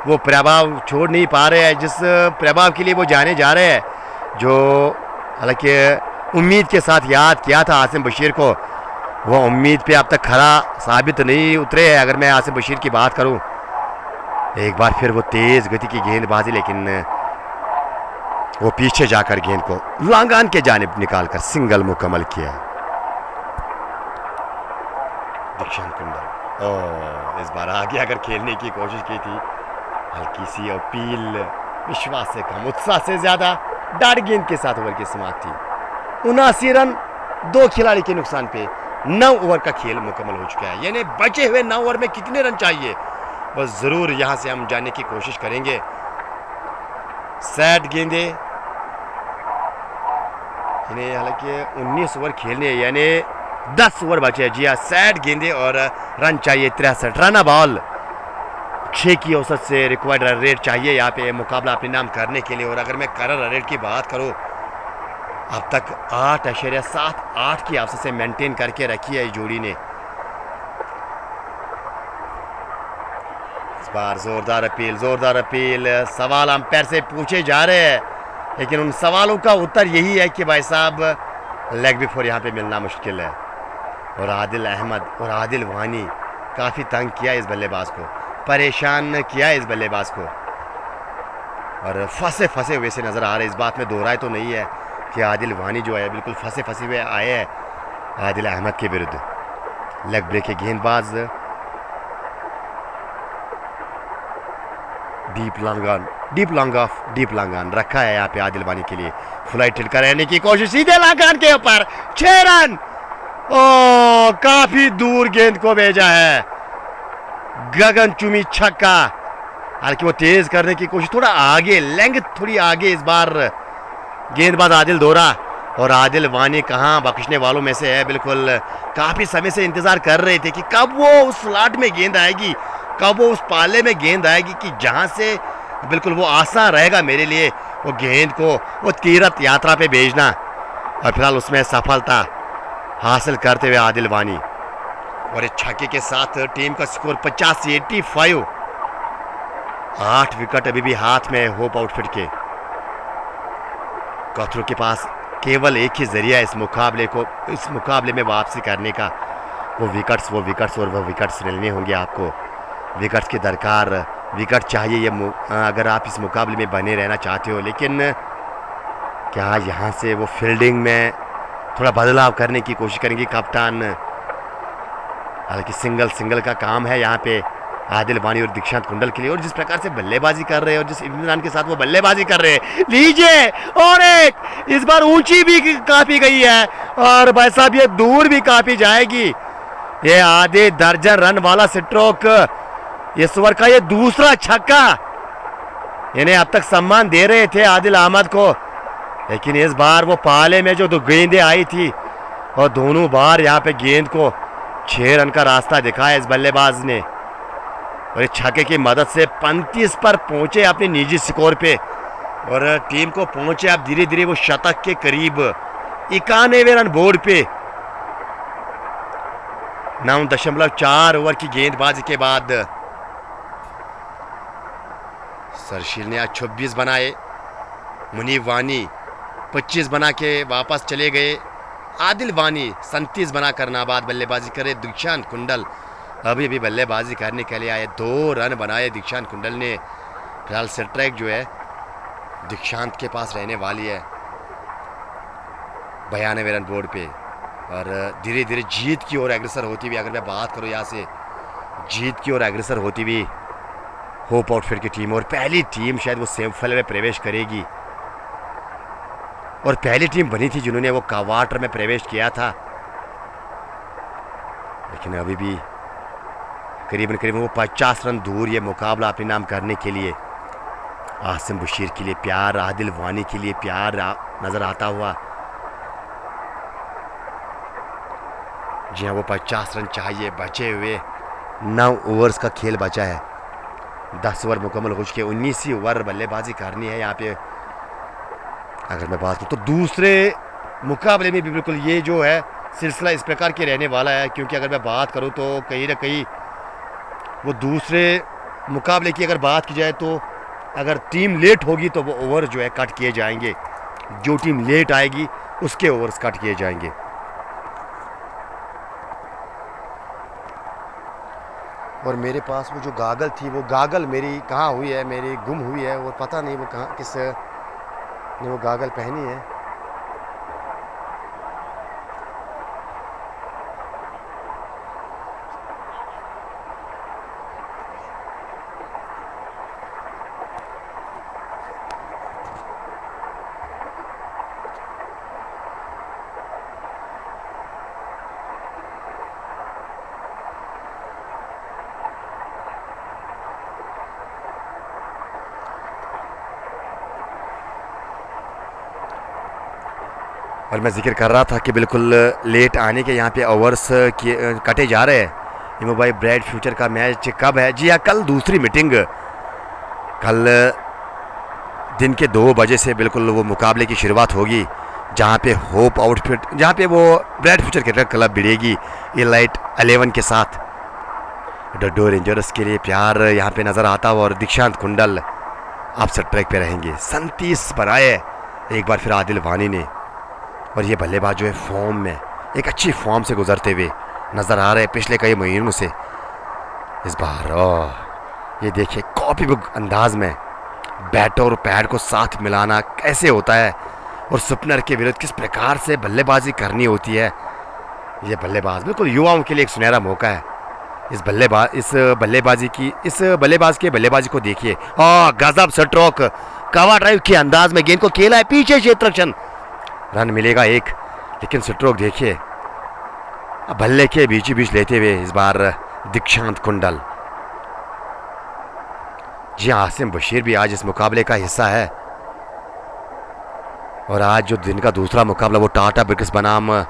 A: वो प्रभाव छोड़ नहीं पा रहे हैं जिस प्रभाव के लिए वो जाने जा रहे हैं, जो हालांकि उम्मीद के साथ याद किया था आसिम बशीर को, वो उम्मीद पे अब तक खरा साबित नहीं उतरे हैं। अगर मैं आसिम बशीर की बात करूं, एक बार फिर वो तेज गति की गेंदबाजी, लेकिन वो पीछे जाकर गेंद को लांगान के जानिब निकालकर सिंगल मुकम्मल किया दीक्षांत कुंडल। इस बार आगे अगर खेलने की कोशिश की थी, हल्की सी अपील, विश्वास से कम, उत्साह से ज्यादा डार्ट गेंद के साथ ओवर की समाप्ति। 79 रन 2 खिलाड़ी के नुकसान पे 9 ओवर का खेल मुकम्मल हो चुका है, यानी बचे हुए 9 ओवर में कितने रन चाहिए बस जरूर यहां से हम जानने की कोशिश करेंगे। सैट गेंदे, हालांकि 19 ओवर खेलने, यानी 10 ओवर बचे। जी हाँ, 60 गेंदे और रन चाहिए 63 रन बॉल। 6 की औसत से रिक्वायर्ड रन रेट चाहिए यहाँ पे मुकाबला अपने नाम करने के लिए। और अगर मैं करंट रन रेट की बात करूँ, अब तक 8.78 की औसत से मेंटेन करके रखी है इस जोड़ी ने। इस बार जोरदार अपील, सवाल अंपायर से पूछे जा रहे हैं, लेकिन उन सवालों का उत्तर यही है कि भाई साहब लेग बिफोर यहाँ पे मिलना मुश्किल है। और आदिल अहमद और आदिल वानी काफ़ी तंग किया इस बल्लेबाज को, परेशान किया इस बल्लेबाज को, और फंसे हुए से नज़र आ रहे। इस बात में दो राय तो नहीं है कि आदिल वानी जो है बिल्कुल फंसे हुए आए हैं आदिल अहमद के विरुद्ध। लेग ब्रेक के गेंदबाज, डीप लॉन्गान रखा है यहाँ पे आदिल वानी के लिए। फ्लाइट टिलकर रहने की कोशिश, सीधे लॉन्गान के ऊपर 6 रन। ओ काफी दूर गेंद को भेजा है, गगनचुंबी छक्का। हालांकि वो तेज करने की कोशिश, थोड़ा आगे, लेंथ थोड़ी आगे इस बार गेंदबाज आदिल दौरा, और आदिल वानी कहाँ बख्शने वालों में से है। बिल्कुल काफी समय से इंतजार कर रहे थे कि कब वो उस स्लॉट में गेंद आएगी, कब वो उस पाले में गेंद आएगी कि जहां से बिल्कुल वो आसान रहेगा मेरे लिए वो गेंद को वो तीर्थ यात्रा पे भेजना। और फिलहाल उसमें सफलता हासिल करते हुए आदिल वानी, और इस छक्के के साथ टीम का स्कोर 85। 8 विकेट अभी भी हाथ में होप आउटफिट के। कथरों के पास केवल एक ही जरिया इस मुकाबले में वापसी करने का, वो विकेट्स और वो विकेट्स मिलने होंगे आपको। विकेट्स की दरकार, विकेट चाहिए ये अगर आप इस मुकाबले में बने रहना चाहते हो। लेकिन क्या यहाँ से वो फील्डिंग में थोड़ा बदलाव करने की कोशिश करेंगे कप्तान। हालांकि सिंगल का काम है यहाँ पे आदिल वानी और दीक्षांत कुंडल के लिए, और जिस प्रकार से बल्लेबाजी कर रहे हैं और जिस इम्तिनान के साथ वो बल्लेबाजी कर रहे हैं, लीजिए, और एक इस बार ऊंची भी काफी गई है, और भाई साहब ये दूर भी काफी जाएगी। ये आधे दर्जन रन वाला स्ट्रोक, इस ओवर का ये दूसरा छक्का, यानी अब तक सम्मान दे रहे थे आदिल अहमद को, लेकिन इस बार वो पाले में जो 2 गेंदें आई थी, और दोनों बार यहाँ पे गेंद को 6 रन का रास्ता दिखाया इस बल्लेबाज ने, और इस छक्के की मदद से 35 पर पहुंचे अपने निजी स्कोर पे, और टीम को पहुंचे अब धीरे धीरे वो शतक के करीब 91 रन बोर्ड पे। 9.4 ओवर की गेंदबाजी के बाद सरशील ने आज 26 बनाए, मुनीब वानी 25 बना के वापस चले गए, आदिल वानी 37 बनाकर नाबाद बल्लेबाजी करे। दीक्षांत कुंडल अभी बल्लेबाजी करने के लिए आए, 2 रन बनाए दीक्षांत कुंडल ने। फिलहाल सेट ट्रैक जो है दीक्षांत के पास रहने वाली है। 92 रन बोर्ड पे। और धीरे धीरे जीत की ओर अग्रसर होती हुई, अगर मैं बात करूँ यहाँ से, जीत की ओर अग्रसर होती हुई होप आउटफिट की टीम, और पहली टीम शायद वो सेमीफाइनल में प्रवेश करेगी, और पहली टीम बनी थी जिन्होंने वो क्वार्टर में प्रवेश किया था। लेकिन अभी भी करीबन करीबन वो 50 रन दूर ये मुकाबला अपने नाम करने के लिए। आसिम बशीर के लिए प्यार, आदिल वानी के लिए प्यार नजर आता हुआ। जी हाँ, वो 50 रन चाहिए, बचे हुए 9 ओवर्स का खेल बचा है। 10 ओवर मुकम्मल हो चुके, 19 ही ओवर बल्लेबाजी करनी है यहाँ पे। अगर मैं बात करूँ तो दूसरे मुकाबले में भी बिल्कुल ये जो है सिलसिला इस प्रकार के रहने वाला है, क्योंकि अगर मैं बात करूँ तो कहीं ना कहीं वो दूसरे मुकाबले की अगर बात की जाए तो अगर टीम लेट होगी तो वो ओवर जो है कट किए जाएंगे। जो टीम लेट आएगी उसके ओवर्स कट किए जाएंगे। और मेरे पास वो जो गागल थी, वो गागल मेरी कहाँ हुई है, मेरी गुम हुई है, और पता नहीं वो कहाँ किस ने वो गागल पहनी है। और मैं जिक्र कर रहा था कि बिल्कुल लेट आने के यहाँ पे ओवर्स कटे जा रहे हैं। इमो भाई, ब्राइट फ्यूचर का मैच कब है? जी हाँ, कल दूसरी मीटिंग, कल दिन के 2 बजे से बिल्कुल वो मुकाबले की शुरुआत होगी, जहाँ पे होप आउटफिट, जहाँ पे वो ब्राइट फ्यूचर क्रिकेट क्लब भिड़ेगी एलाइट 11 के साथ। डड्डो रेंजर्स के लिए प्यार यहाँ पे नज़र आता हुआ, और दीक्षांत कुंडल अफसर ट्रैक पे रहेंगे। 37 बनाए एक बार फिर आदिल वानी ने, और ये बल्लेबाज जो है फॉर्म में, एक अच्छी फॉर्म से गुजरते हुए नज़र आ रहे हैं पिछले कई महीनों से। इस बार ये देखिए कॉपी बुक अंदाज में बैट और पैड को साथ मिलाना कैसे होता है, और स्पिनर के विरुद्ध किस प्रकार से बल्लेबाजी करनी होती है। ये बल्लेबाज बिल्कुल युवाओं के लिए एक सुनहरा मौका है। इस बल्लेबाज के बल्लेबाजी को देखिए, गजब स्ट्रोक, कवर ड्राइव के अंदाज में गेंद को खेला है पीछे क्षेत्र रक्षण, रन मिलेगा एक। लेकिन स्ट्रोक देखिए, बल्ले के बीच बीच लेते हुए इस बार दीक्षांत कुंडल। जी आसिम बशीर भी आज इस मुकाबले का हिस्सा है, और आज जो दिन का दूसरा मुकाबला वो टाटा ब्रिक्स बनाम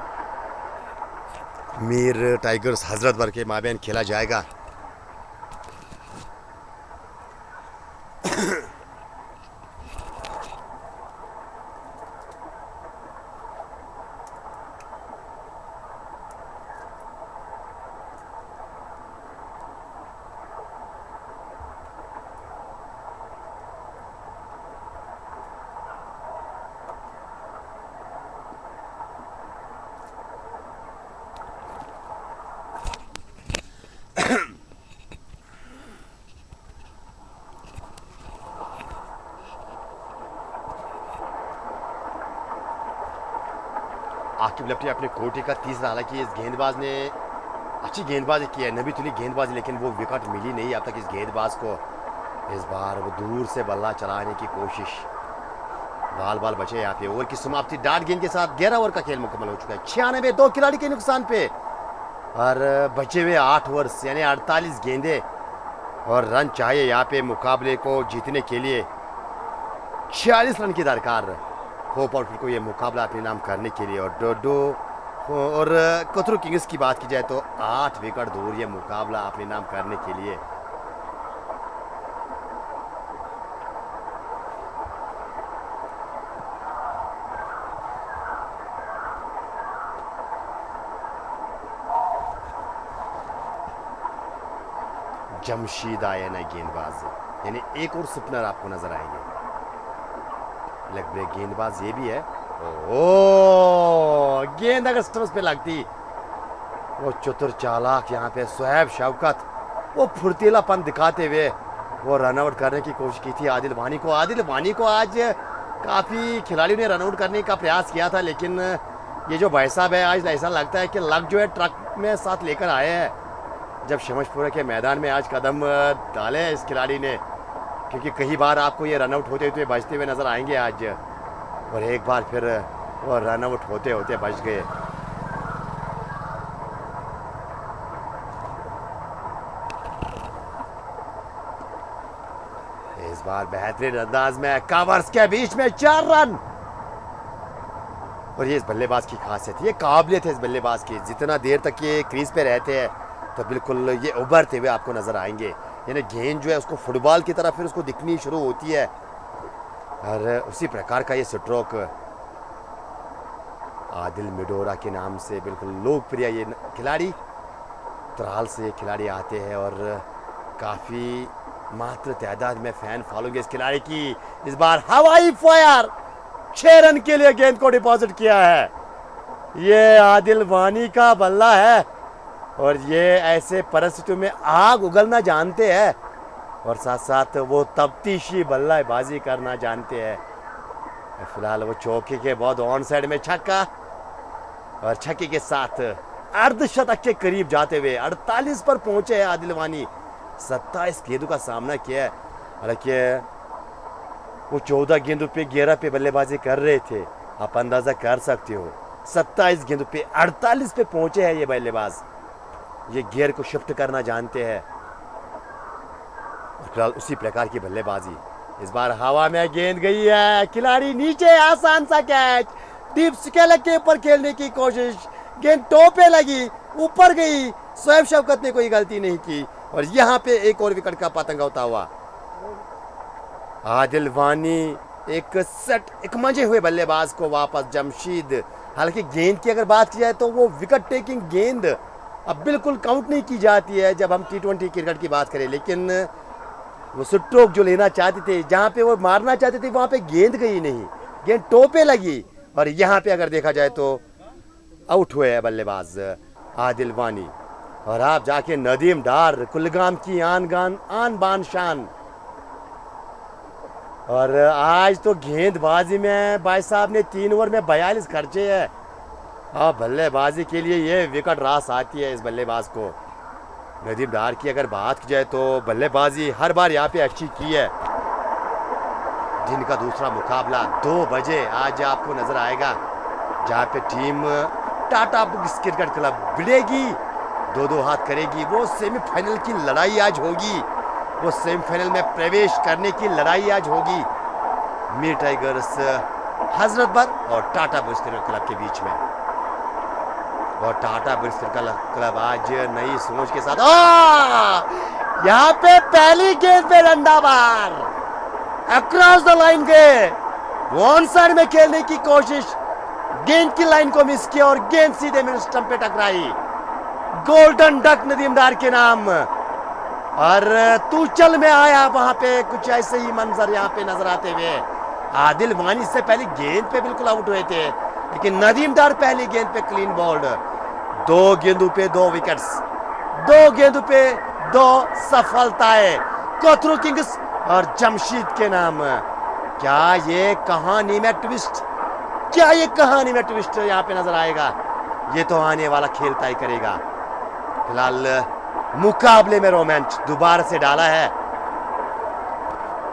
A: मीर टाइगर्स हजरतगंज के माबैन खेला जाएगा। आकिब लपटी अपने कोटे का तीसरा, हालांकि इस गेंदबाज ने अच्छी गेंदबाजी की है, नबी तुली गेंदबाजी, लेकिन वो विकेट मिली नहीं अब तक इस गेंदबाज को। इस बार वो दूर से बल्ला चलाने की कोशिश, बाल बचे यहाँ पे। ओवर की समाप्ति डाट गेंद के साथ 11 ओवर का खेल मुकम्मल हो चुका है। 96 2 खिलाड़ी के नुकसान पे, और बचे हुए 8 ओवर्स यानी 48 गेंदे, और रन चाहिए यहाँ पे मुकाबले को जीतने के लिए। 46 रन की दरकार होप आउटफिट को ये मुकाबला अपने नाम करने के लिए। और डोडो और कतरू किंग्स की बात की जाए तो 8 विकेट दूर ये मुकाबला अपने नाम करने के लिए। जमशीद आए नए गेंदबाज, यानी एक और स्पिनर आपको नजर आएंगे। लेग ब्रेक गेंदबाज ये भी है। ओ गेंद अगर स्टम्प्स पे लगती, वो चतुर चालाक यहाँ पे सुहैब शौकत वो फुर्तीलापन दिखाते हुए वो रनआउट करने की कोशिश की थी आदिल वानी को। आज काफ़ी खिलाड़ियों ने रनआउट करने का प्रयास किया था, लेकिन ये जो भाई साहब है आज ऐसा लगता है कि लक जो है ट्रक में साथ लेकर आए हैं जब शमशपुरा के मैदान में आज कदम डाले हैं इस खिलाड़ी ने, क्योंकि कई बार आपको ये रन आउट होते हुए बचते हुए नज़र आएंगे आज, और एक बार फिर वो रन आउट होते होते बच गए। इस बार बेहतरीन अंदाज में कवर्स के बीच में 4 रन, और ये इस बल्लेबाज की खासियत, ये काबिलियत है इस बल्लेबाज की, जितना देर तक ये क्रीज पे रहते हैं तो बिल्कुल ये उभरते हुए आपको नजर आएंगे। यानी गेंद जो है उसको फुटबॉल की तरह फिर उसको दिखनी शुरू होती है, और उसी प्रकार का ये स्ट्रोक आदिल मिडोरा के नाम से बिल्कुल लोकप्रिय ये खिलाड़ी, त्राल से ये खिलाड़ी आते हैं और काफ़ी मात्र तादाद में फैन फॉलोइंग इस खिलाड़ी की। इस बार हवाई फायर 6 रन के लिए गेंद को डिपॉजिट किया है। ये आदिल वानी का बल्ला है और ये ऐसे परिस्थितियों में आग उगलना जानते हैं और साथ साथ वो तफ्तीशी बल्लेबाजी करना जानते हैं। फिलहाल वो चौके के बहुत ऑन साइड में छक्का, और छक्के के साथ अर्धशतक के करीब जाते हुए 48 पर पहुंचे हैं आदिल वानी। 27 गेंदों का सामना किया है, हालांकि वो 14 गेंदों पे 11 पे बल्लेबाजी कर रहे थे, आप अंदाजा कर सकते हो। 27 गेंदों पे 48 पे पहुंचे हैं ये बल्लेबाज, ये गियर को शिफ्ट करना जानते हैं। फिलहाल उसी प्रकार की बल्लेबाजी, इस बार हवा में गेंद गई है, खिलाड़ी नीचे, आसान सा कैच, डीप स्केलर के ऊपर खेलने की कोशिश, गेंद टो पे लगी, ऊपर गई, शोएब शौकत ने कोई गलती नहीं की और यहाँ पे एक और विकेट का पतंग होता हुआ आदिल वानी एक मंजे हुए बल्लेबाज को वापस जमशीद। हालांकि गेंद की अगर बात की जाए तो वो विकेट टेकिंग गेंद अब बिल्कुल काउंट नहीं की जाती है जब हम T20 क्रिकेट की बात करें, लेकिन वो स्ट्रोक जो लेना चाहते थे, जहाँ पे वो मारना चाहते थे, वहाँ पे गेंद गई नहीं, गेंद टो पे लगी, और यहाँ पे अगर देखा जाए तो आउट हुए है बल्लेबाज आदिल वानी। और आप जाके नदीम डार, कुलगाम की आन बान शान, और आज तो गेंदबाजी में भाई साहब ने 3 ओवर में 42 खर्चे है, और बल्लेबाजी के लिए ये विकेट रास आती है इस बल्लेबाज को। नदीम डार की अगर बात की जाए तो बल्लेबाजी हर बार यहाँ पे अच्छी की है। दिन का दूसरा मुकाबला 2 बजे आज आपको नजर आएगा, जहाँ पे team Tata Books Cricket Club भिड़ेगी, 2-2 हाथ करेगी। वो सेमीफाइनल की लड़ाई आज होगी, वो सेमीफाइनल में प्रवेश करने की लड़ाई आज होगी मीर टाइगर्स हजरतबल और टाटा बुक्स क्रिकेट क्लब के बीच में। और टाटा बुक्स क्रिकेट क्लब आज नई सोच के साथ, यहाँ पे पहली गेंद पे डंडा बार अक्रॉस द लाइन गए, वन साइड में खेलने की कोशिश, गेंद की लाइन को मिस किया और गेंद सीधे मिड स्टंप पे टकराई। गोल्डन डक नदीमदार के नाम, और तूचल में आया, वहां पे कुछ ऐसे ही मंजर यहाँ पे नजर आते हुए। आदिल वानी से पहले गेंद पे बिल्कुल आउट हुए थे, लेकिन नदीमदार पहली गेंद पे क्लीन बॉल्ड। 2 गेंदों पे 2 विकेट्स, 2 गेंदों पे 2 सफलताएं कोथरू किंग्स और जमशीद के नाम। क्या ये कहानी में ट्विस्ट, क्या ये कहानी में ट्विस्ट यहाँ पे नजर आएगा, ये तो आने वाला खेल तय करेगा। फिलहाल मुकाबले में रोमांच दोबारा से डाला है,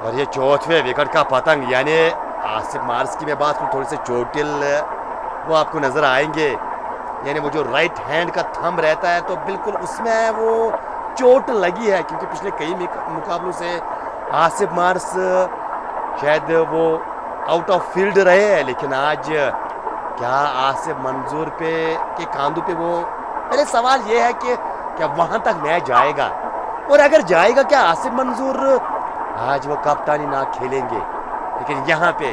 A: और ये 4वें विकेट का पतंग, यानी आसिफ मार्स की मैं बात करूँ थोड़े से चोटिल वो आपको नजर आएंगे, यानी वो जो राइट हैंड का थंब रहता है तो बिल्कुल उसमें वो चोट लगी है, क्योंकि पिछले कई मुकाबलों से आसिफ मार्स शायद वो आउट ऑफ फील्ड रहे हैं, लेकिन आज क्या आसिफ मंजूर पे के कांधों पे वो, पहले सवाल ये है कि क्या वहां तक मैच जाएगा, और अगर जाएगा क्या आसिफ मंजूर आज वो कप्तानी ना खेलेंगे, लेकिन यहाँ पे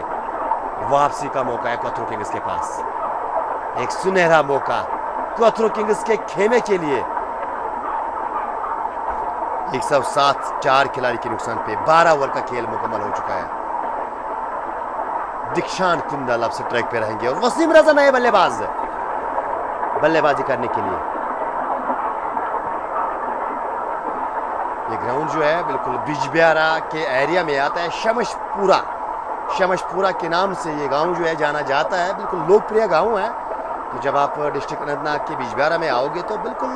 A: वापसी का मौका है कोथरू किंग्स के पास, एक सुनहरा मौका कोथरू किंग्स के खेमे के लिए। 107 4 खिलाड़ी के नुकसान पे 12 ओवर का खेल मुकम्मल हो चुका है। दीक्षांत कुंडल अब से ट्रैक पे रहेंगे और वसीम रजा नए बल्लेबाजी करने के लिए। ये ग्राउंड जो है बिल्कुल बिजबियारा के एरिया में आता है, शमशपुरा के नाम से ये गांव जो है जाना जाता है, बिल्कुल लोकप्रिय गांव है। तो जब आप डिस्ट्रिक्ट अनंतनाग के बिजबिहारा में आओगे तो बिल्कुल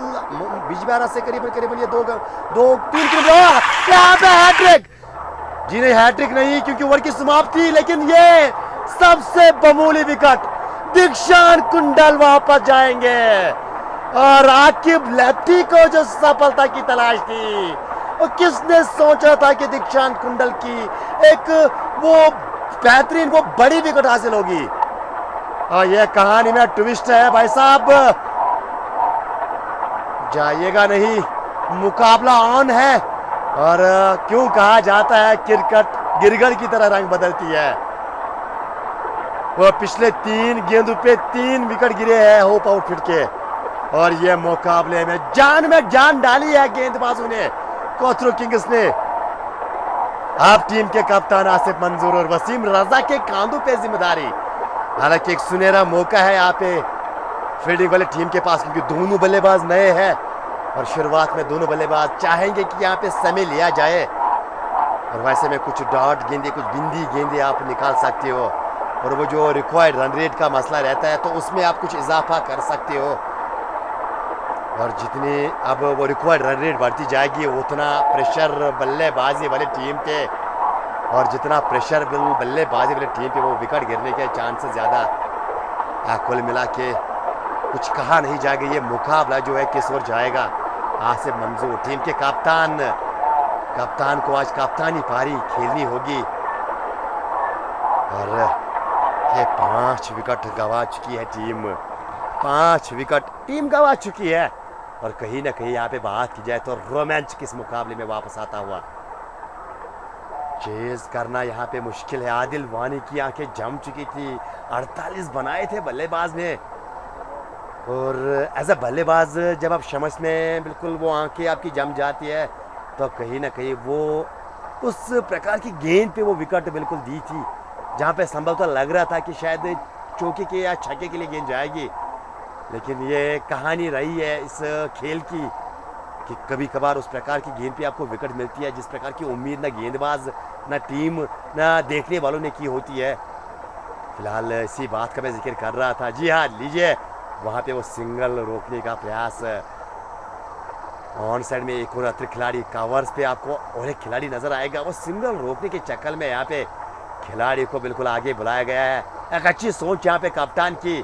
A: बिजबिहारा से करीबन करीबन ये 2-3 किलोमीटर यहाँ पे हैट्रिक। जी नहीं, हैट्रिक नहीं क्योंकि ओवर की समाप्ति, लेकिन ये सबसे बमूली विकेट। दीक्षांत कुंडल वापस जाएंगे और आकिब लेफ्टी को जो सफलता की तलाश थी, और किसने सोचा था कि दीक्षांत कुंडल की एक वो बेहतरीन वो बड़ी विकेट हासिल होगी। और ये कहानी में ट्विस्ट है भाई साहब, जाइएगा नहीं, मुकाबला ऑन है। और क्यों कहा जाता है क्रिकेट गिरगड़ की तरह रंग बदलती है। वो पिछले 3 गेंदों पे 3 विकेट गिरे हैं होप आउटफिट के, और ये मुकाबले में जान डाली है गेंदबाजों ने, कोथरू किंग्स ने। आप टीम के कप्तान आसिफ मंजूर और वसीम रजा के कांधों पे जिम्मेदारी। हालांकि एक सुनहरा मौका है यहाँ पे फील्डिंग वाले टीम के पास, क्योंकि दोनों बल्लेबाज नए हैं और शुरुआत में दोनों बल्लेबाज चाहेंगे कि यहाँ पे समय लिया जाए। और वैसे में कुछ डॉट गेंदे, कुछ बिंदी गेंदे आप निकाल सकते हो, और वो जो रिक्वायर्ड रन रेट का मसला रहता है तो उसमें आप कुछ इजाफा कर सकते हो। और जितनी अब वो रिक्वायर्ड रन रेट बढ़ती जाएगी उतना प्रेशर बल्लेबाजी वाली टीम पे, और जितना प्रेशर बल्लेबाजी वाली टीम पे वो विकेट गिरने के चांसेस ज़्यादा। कुल मिला के कुछ कहा नहीं जाएगा, ये मुकाबला जो है किस ओर जाएगा। आसिफ मंजूर टीम के कप्तान को आज कप्तानी पारी खेलनी होगी, और ये 5 विकेट गंवा चुकी है टीम। 5 विकेट टीम गंवा चुकी है, और कहीं ना कहीं यहाँ पे बात की जाए तो रोमांच किस मुकाबले में वापस आता हुआ। चेज करना यहाँ पे मुश्किल है। आदिल वानी की आंखें जम चुकी थी, 48 बनाए थे बल्लेबाज ने, और एज अ बल्लेबाज जब आप शमस में बिल्कुल वो आंखें आपकी जम जाती है तो कहीं ना कहीं वो उस प्रकार की गेंद पे वो विकेट बिल्कुल दी थी जहाँ पे संभवतः लग रहा था कि शायद चौके के या छक्के के लिए गेंद जाएगी। लेकिन ये कहानी रही है इस खेल की कि कभी कभार उस प्रकार की गेंद पे आपको विकेट मिलती है जिस प्रकार की उम्मीद ना गेंदबाज, ना टीम, ना देखने वालों ने की होती है। फिलहाल इसी बात का मैं जिक्र कर रहा था। जी हाँ, लीजिए वहाँ पे वो सिंगल रोकने का प्रयास। ऑन साइड में एक और अतिरिक्त खिलाड़ी, कवर्स पे आपको और एक खिलाड़ी नजर आएगा। वो सिंगल रोकने के चक्कर में यहाँ पे खिलाड़ी को बिल्कुल आगे बुलाया गया है। एक अच्छी सोच यहाँ पे कप्तान की,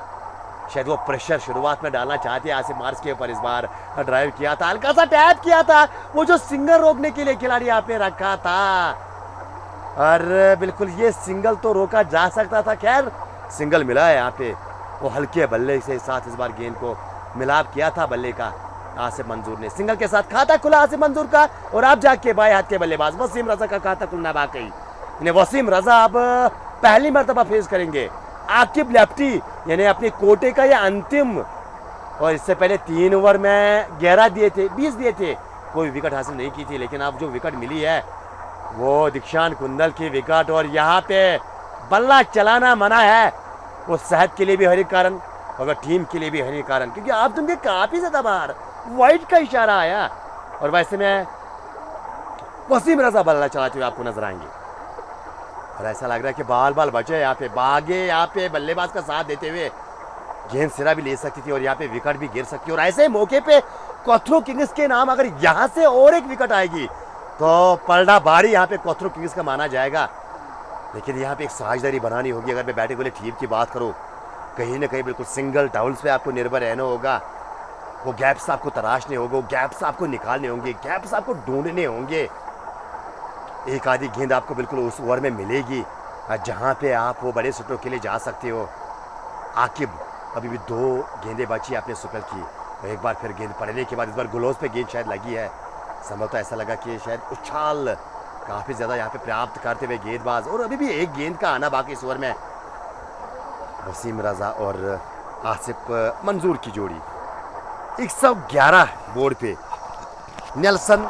A: शायद वो प्रेशर शुरुआत में डालना चाहते हैं आसिफ मार्स के ऊपर। इस बार ड्राइव किया था, हल्का सा टैप किया था, वो जो सिंगल रोकने के लिए खिलाड़ी यहाँ पे रखा था, और बिल्कुल ये सिंगल तो रोका जा सकता था। खैर सिंगल मिला है यहाँ पे, वो हल्के बल्ले के साथ इस बार गेंद को मिलाप किया था बल्ले का आसिफ मंजूर ने। सिंगल के साथ खाता खुला आसिफ मंजूर का, और अब जाके बाएं हाथ के बल्लेबाज वसीम रजा का खाता खुलना बाकी। इन्हें वसीम रजा अब पहली मर्तबा फेस करेंगे आकिब लेफ्टी, यानी अपने कोटे का ये अंतिम। और इससे पहले 3 ओवर में 11 दिए थे, 20 दिए थे, कोई विकेट हासिल नहीं की थी। लेकिन अब जो विकेट मिली है वो दीक्षांत कुंडल की विकेट, और यहाँ पे बल्ला चलाना मना है। वो सेहत के लिए भी हानिकारक कारण, और टीम के लिए भी हानिकारक कारण, क्योंकि आप तुमके काफी ज्यादा बाहर वाइड का इशारा आया, और वैसे में वसीम रजा बल्ला चलाते हुए आपको नजर आएंगे। और ऐसा लग रहा है कि बाल बचे यहाँ पे, भागे यहाँ पे बल्लेबाज का साथ देते हुए गेंद सिरा भी ले सकती थी और यहाँ पे विकेट भी गिर सकती है। और ऐसे मौके पे कोथरू किंग्स के नाम अगर यहाँ से और एक विकेट आएगी तो पलड़ा बारी यहाँ पे कोथरू किंग्स का माना जाएगा। लेकिन यहाँ पे एक साझेदारी बनानी होगी। अगर मैं बैटिंग वाले टीम की बात करूँ, कहीं ना कहीं बिल्कुल सिंगल डाउन्स पे आपको निर्भर रहना होगा। वो गैप्स आपको तराशने होंगे, वो गैप्स आपको निकालने होंगे, गैप्स आपको ढूंढने होंगे। एक आधी गेंद आपको बिल्कुल उस ओवर में मिलेगी जहाँ पे आप वो बड़े शॉटों के लिए जा सकते हो। आकिब अभी भी 2 गेंदें बची आपने सुपर की, और एक बार फिर गेंद पड़ने के बाद इस बार ग्लोव्स पे गेंद शायद लगी है। संभवतः ऐसा लगा कि शायद उछाल काफ़ी ज़्यादा यहाँ पे प्राप्त करते हुए गेंदबाज, और अभी भी एक गेंद का आना बाकी इस ओवर में। वसीम रजा और आसिफ मंजूर की जोड़ी 111 बोर्ड पे। नेल्सन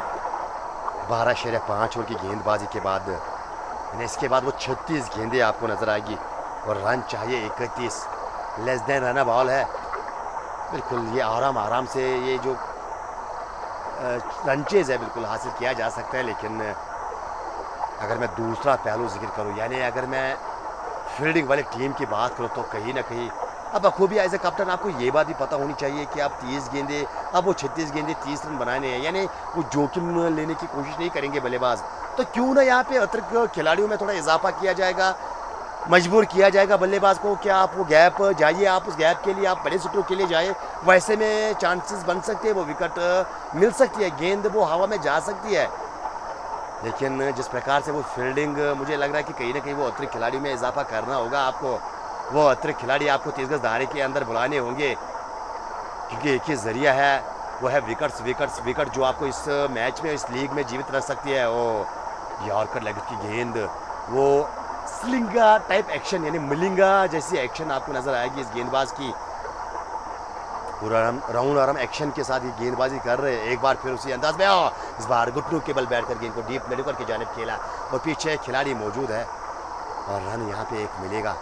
A: 12.5 ओवर की गेंदबाजी के बाद, इसके बाद वो 36 गेंदें आपको नजर आएगी, और रन चाहिए 31। लेस देन रन बॉल है बिल्कुल। ये आराम से ये जो रनचेज है बिल्कुल हासिल किया जा सकता है। लेकिन अगर मैं दूसरा पहलू जिक्र करूँ, यानी अगर मैं फील्डिंग वाली टीम की बात करूँ, तो कहीं ना कहीं अब बखूबी एज ए कैप्टन आपको ये बात भी पता होनी चाहिए कि आप 30 गेंदे, अब वो 36 गेंदे 30 रन बनाने हैं, यानी वो जोखिम लेने की कोशिश नहीं करेंगे बल्लेबाज। तो क्यों ना यहाँ पे अतिरिक्त खिलाड़ियों में थोड़ा इजाफा किया जाएगा, मजबूर किया जाएगा बल्लेबाज को कि आप वो गैप जाइए, आप उस गैप के लिए आप बड़े शॉटों के लिए जाए, वैसे में चांसेस बन सकते हैं, वो विकेट मिल सकती है, गेंद वो हवा में जा सकती है। लेकिन जिस प्रकार से वो फील्डिंग, मुझे लग रहा है कि कहीं ना कहीं वो अतिरिक्त खिलाड़ियों में इजाफा करना होगा आपको, वो अतिरिक्त खिलाड़ी आपको 30 गज दायरे के अंदर बुलाने होंगे, क्योंकि एक ही जरिया है, वो है विकेट जो आपको इस मैच में, इस लीग में जीवित रख सकती है। वो यॉर्कर लेग की गेंद, वो स्लिंगा टाइप एक्शन, यानी मिलिंगा जैसी एक्शन आपको नजर आएगी इस गेंदबाज की। पूरा राउंड आराम एक्शन के साथ ये गेंदबाजी कर रहे हैं। एक बार फिर उसी अंदाज में इस बार घुटनों के बल बैठकर गेंद को डीप मिडल की जानिब खेला और पीछे खिलाड़ी मौजूद है और रन यहाँ पे एक मिलेगा।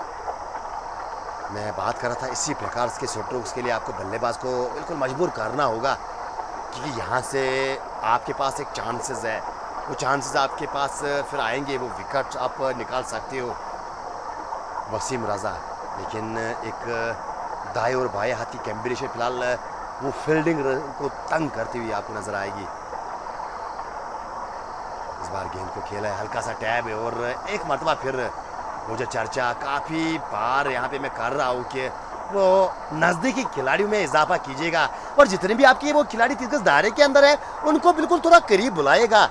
A: मैं बात कर रहा था इसी प्रकार के स्ट्रोक्स के लिए आपको बल्लेबाज को बिल्कुल मजबूर करना होगा, क्योंकि यहाँ से आपके पास एक चांसेस है, वो चांसेस आपके पास फिर आएंगे, वो विकेट आप निकाल सकते हो वसीम रज़ा। लेकिन एक दाएं और बाएं हाथ की कॉम्बिनेशन फिलहाल वो फील्डिंग को तंग करती हुई आपको नजर आएगी। इस बार गेंद को खेला है, हल्का सा टैब है और एक मरतबा फिर वो जो चर्चा काफ़ी बार यहाँ पे मैं कर रहा हूँ कि वो नज़दीकी खिलाड़ियों में इजाफा कीजिएगा और जितने भी आपके वो खिलाड़ी 30 गज दायरे के अंदर है उनको बिल्कुल थोड़ा करीब बुलाएगा,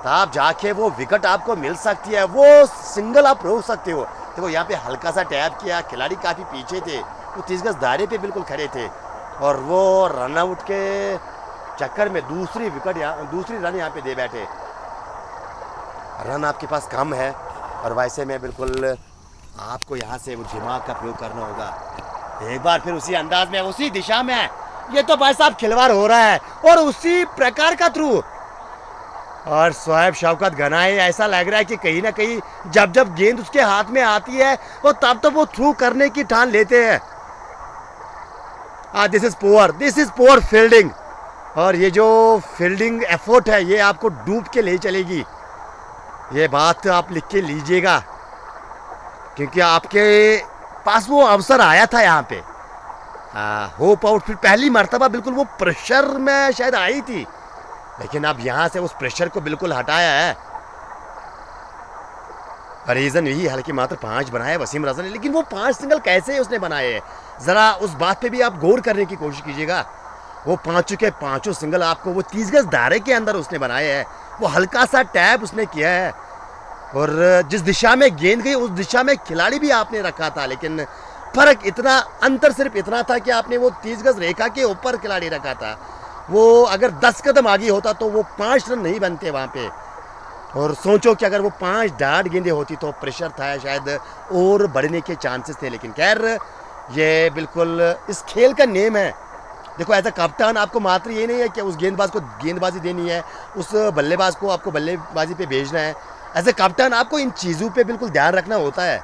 A: तब जाके वो विकेट आपको मिल सकती है, वो सिंगल आप रोक सकते हो। देखो यहाँ पे हल्का सा टैप किया, खिलाड़ी काफ़ी पीछे थे, वो 30 गज दायरे पे बिल्कुल खड़े थे और वो रन आउट के चक्कर में दूसरी रन यहाँ पे दे बैठे। रन आपके पास कम है और वैसे में बिल्कुल आपको यहाँ से वो दिमाग का प्रयोग करना होगा। एक बार फिर उसी अंदाज में, उसी दिशा में, ये तो भाई साहब खिलवाड़ हो रहा है और उसी प्रकार का थ्रू, और शोएब शौकत गनाई ऐसा लग रहा है कि कहीं ना कहीं जब गेंद उसके हाथ में आती है और तब तो वो थ्रू करने की ठान लेते हैं। दिस इज पोअर फील्डिंग, और ये जो फील्डिंग एफर्ट है ये आपको डूब के ले चलेगी, ये बात आप लिख के लीजिएगा, क्योंकि आपके पास वो अवसर आया था यहाँ पे होप आउट, फिर पहली मर्तबा बिल्कुल वो प्रेशर में शायद आई थी, लेकिन अब यहाँ से उस प्रेशर को बिल्कुल हटाया है। रीज़न यही, हालांकि मात्र 5 बनाए वसीम रज़ा ने, लेकिन वो 5 सिंगल कैसे उसने बनाए हैं, ज़रा उस बात पे भी आप गौर करने की कोशिश कीजिएगा। वो 5 सिंगल आपको वो 30 गज दायरे के अंदर उसने बनाए हैं, वो हल्का सा टैप उसने किया है और जिस दिशा में गेंद गई उस दिशा में खिलाड़ी भी आपने रखा था, लेकिन फर्क इतना, अंतर सिर्फ इतना था कि आपने वो 30 गज रेखा के ऊपर खिलाड़ी रखा था। वो अगर 10 कदम आगे होता तो वो 5 रन नहीं बनते वहाँ पे, और सोचो कि अगर वो 5 डार्ट गेंदें होती तो प्रेशर था शायद और बढ़ने के चांसेस थे। लेकिन खैर ये बिल्कुल इस खेल का नेम है। देखो एज अ कप्तान आपको मात्र ये नहीं है कि उस गेंदबाज को गेंदबाजी देनी है, उस बल्लेबाज को आपको बल्लेबाजी पे भेजना है। एज अ कप्तान आपको इन चीज़ों पे बिल्कुल ध्यान रखना होता है,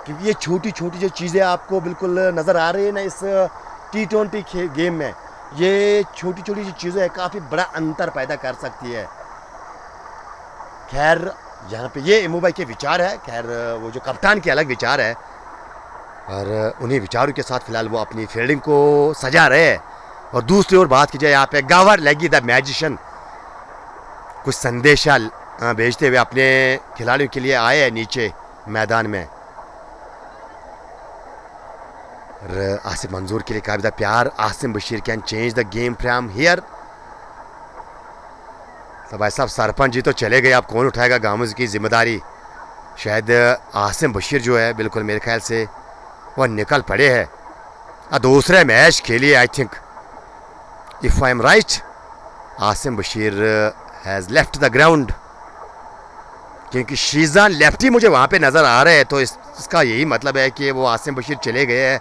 A: क्योंकि ये छोटी छोटी जो चीज़ें आपको बिल्कुल नज़र आ रही है ना इस T20 गेम में, ये छोटी छोटी जो चीज़ें हैं काफ़ी बड़ा अंतर पैदा कर सकती है। खैर यहाँ पे ये इमू भाई के विचार है, खैर वो जो कप्तान के अलग विचार है, और उन्हीं विचारों के साथ फिलहाल वो अपनी फील्डिंग को सजा रहे हैं। और दूसरी ओर बात की जाए यहाँ पे गावर लेगी द मैजिशियन कुछ संदेशा भेजते हुए अपने खिलाड़ियों के लिए आए हैं नीचे मैदान में। और आसिफ मंजूर के लिए काबिदा प्यार, Asim Bashir can change the game from here. तो भाई साहब सरपंच जी तो चले गए, अब कौन उठाएगा गांव की जिम्मेदारी। शायद आसिम बशीर जो है बिल्कुल मेरे ख्याल से वह निकल पड़े हैं, दूसरे मैच खेलिए I think, if I am right. Asim Bashir has left the ground, क्योंकि शीजान लेफ्टी मुझे वहाँ पे नज़र आ रहे हैं, तो इसका यही मतलब है कि वो आसिम बशीर चले गए हैं,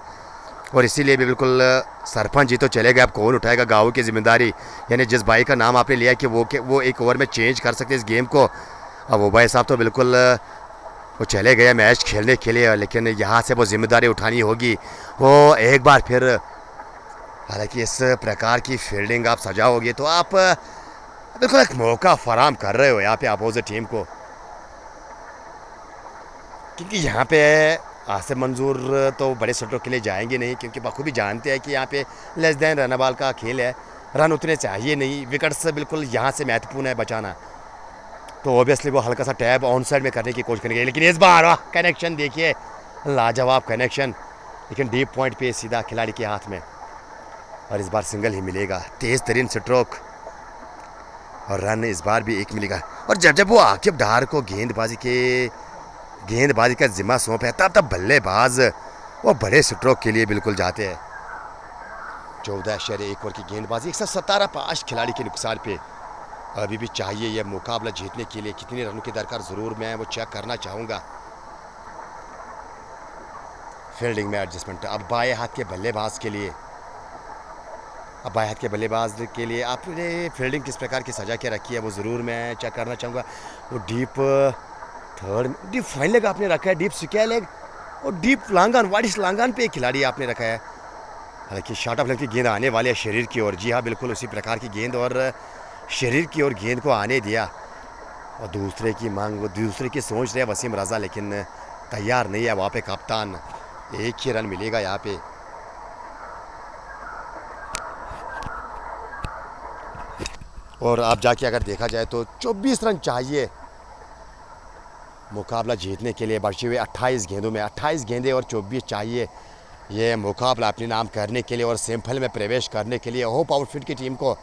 A: और इसीलिए भी बिल्कुल सरपंच जी तो चले गए, अब कौन उठाएगा गाँव की जिम्मेदारी। यानी जिस भाई का नाम आपने लिया कि वो एक ओवर में चेंज कर सकते इस गेम को, अब वो भाई साहब तो बिल्कुल वो चले गए मैच खेलने के लिए, लेकिन यहाँ से वो जिम्मेदारी उठानी होगी। वो एक बार फिर, हालांकि इस प्रकार की फील्डिंग आप सजाओगे तो आप बिल्कुल एक मौका फराम कर रहे हो यहाँ पे अपोजिट टीम को, क्योंकि यहाँ पे आसिफ मंजूर तो बड़े स्ट्रोक के लिए जाएंगे नहीं, क्योंकि बखूबी जानते हैं कि यहाँ पे लेस दैन रन बॉल का खेल है, रन उतने चाहिए नहीं, विकेट्स बिल्कुल यहाँ से महत्वपूर्ण है बचाना। तो ऑब्वियसली वो हल्का सा टैब ऑन साइड में करने की कोशिश करेंगे, लेकिन इस बार वाह कनेक्शन देखिए, लाजवाब कनेक्शन, लेकिन डीप पॉइंट पे सीधा खिलाड़ी के हाथ में, और इस बार सिंगल ही मिलेगा, तेज़ तरीन स्ट्रोक, और रन इस बार भी एक मिलेगा। और जब वो आकिब डार को गेंदबाजी का जिम्मा सौंप है, तब बल्लेबाज वो बड़े स्ट्रोक के लिए बिल्कुल जाते हैं। 14 ओवर की गेंदबाजी, 117 5 खिलाड़ी के नुकसान पे। अभी भी चाहिए यह मुकाबला जीतने के लिए कितने रनों की दरकार, ज़रूर मैं वो चेक करना चाहूँगा। फील्डिंग में एडजस्टमेंट अब बाएं हाथ के बल्लेबाज के लिए, आपने फील्डिंग किस प्रकार की सजा के रखी है वो ज़रूर मैं चेक करना चाहूँगा। वो डीप फाइन लेग आपने रखा है, डीप स्क्वायर लेग और डीप लांगन, वाइड लांगन पे खिलाड़ी आपने रखा है। हालांकि शॉर्ट ऑफ लेग की गेंद आने वाली है शरीर की ओर, जी हाँ बिल्कुल उसी प्रकार की गेंद, और शरीर की ओर गेंद को आने दिया, और दूसरे की मांग, वो दूसरे की सोच रहे वसीम रज़ा, लेकिन तैयार नहीं है वहाँ पे कप्तान। एक ही रन मिलेगा यहाँ पे। और आप जाके अगर देखा जाए तो 24 रन चाहिए मुकाबला जीतने के लिए, बचे हुए 28 गेंदों में 28 गेंदें और 24 चाहिए ये मुकाबला अपने नाम करने के लिए और सेमीफाइनल में प्रवेश करने के लिए। होप आउटफिट की टीम को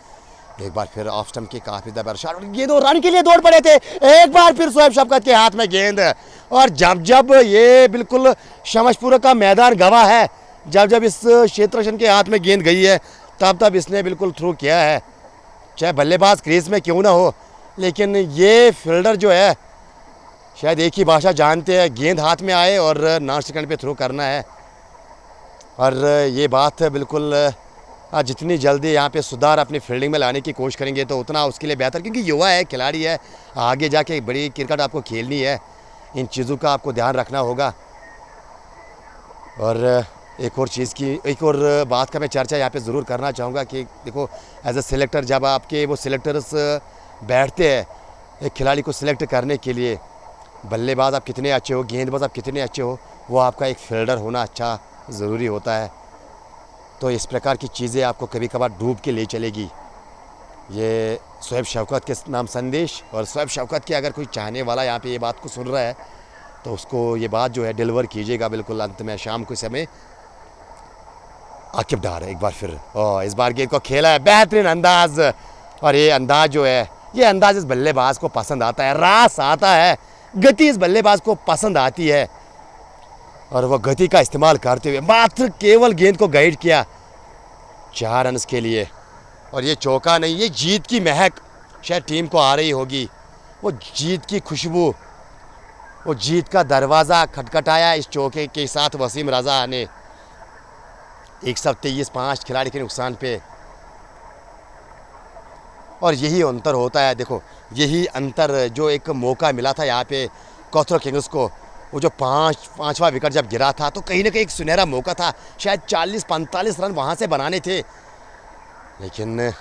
A: एक बार फिर ऑफ स्टंप की काफी दबर शॉट, ये दो रन के लिए दौड़ पड़े थे, एक बार फिर शोएब शफकत के हाथ में गेंद, और जब ये बिल्कुल शमशपुरा का मैदान गवाह है, जब इस क्षेत्रशन के हाथ में गेंद गई है तब इसने बिल्कुल थ्रू किया है, चाहे बल्लेबाज क्रीज में क्यों ना हो, लेकिन ये फील्डर जो है शायद एक ही भाषा जानते हैं, गेंद हाथ में आए और नॉन सेकंड पे थ्रो करना है। और ये बात बिल्कुल जितनी जल्दी यहाँ पे सुधार अपनी फील्डिंग में लाने की कोशिश करेंगे तो उतना उसके लिए बेहतर, क्योंकि युवा है, खिलाड़ी है, आगे जाके बड़ी क्रिकेट आपको खेलनी है, इन चीज़ों का आपको ध्यान रखना होगा। और एक और बात का मैं चर्चा यहाँ पे ज़रूर करना चाहूँगा कि देखो एज ए सिलेक्टर, जब आपके वो सिलेक्टर्स बैठते हैं एक खिलाड़ी को सिलेक्ट करने के लिए, बल्लेबाज आप कितने अच्छे हो, गेंदबाज आप कितने अच्छे हो, वो आपका एक फील्डर होना अच्छा ज़रूरी होता है। तो इस प्रकार की चीज़ें आपको कभी कभार डूब के ले चलेगी। ये शोएब शफकत के नाम संदेश, और शोएब शफकत के अगर कोई चाहने वाला यहाँ पे ये बात को सुन रहा है तो उसको ये बात जो है डिलीवर कीजिएगा बिल्कुल अंत में शाम के समय। आकिब डार एक बार फिर, इस बार गेंद को खेला है बेहतरीन अंदाज, और ये अंदाज जो है, ये अंदाज इस बल्लेबाज को पसंद आता है, रास आता है, गति इस बल्लेबाज को पसंद आती है, और वह गति का इस्तेमाल करते हुए मात्र केवल गेंद को गाइड किया 4 रन के लिए। और ये चौका नहीं, ये जीत की महक शायद टीम को आ रही होगी, वो जीत की खुशबू, वो जीत का दरवाज़ा खटखटाया इस चौके के साथ वसीम रज़ा ने 123 5 खिलाड़ी के नुकसान पे। और यही अंतर होता है, देखो यही अंतर जो एक मौका मिला था यहाँ पे कॉथरो किंग्स को, वो जो पाँचवा विकेट जब गिरा था तो कहीं ना कहीं एक सुनहरा मौका था, शायद 40-45 रन वहाँ से बनाने थे, लेकिन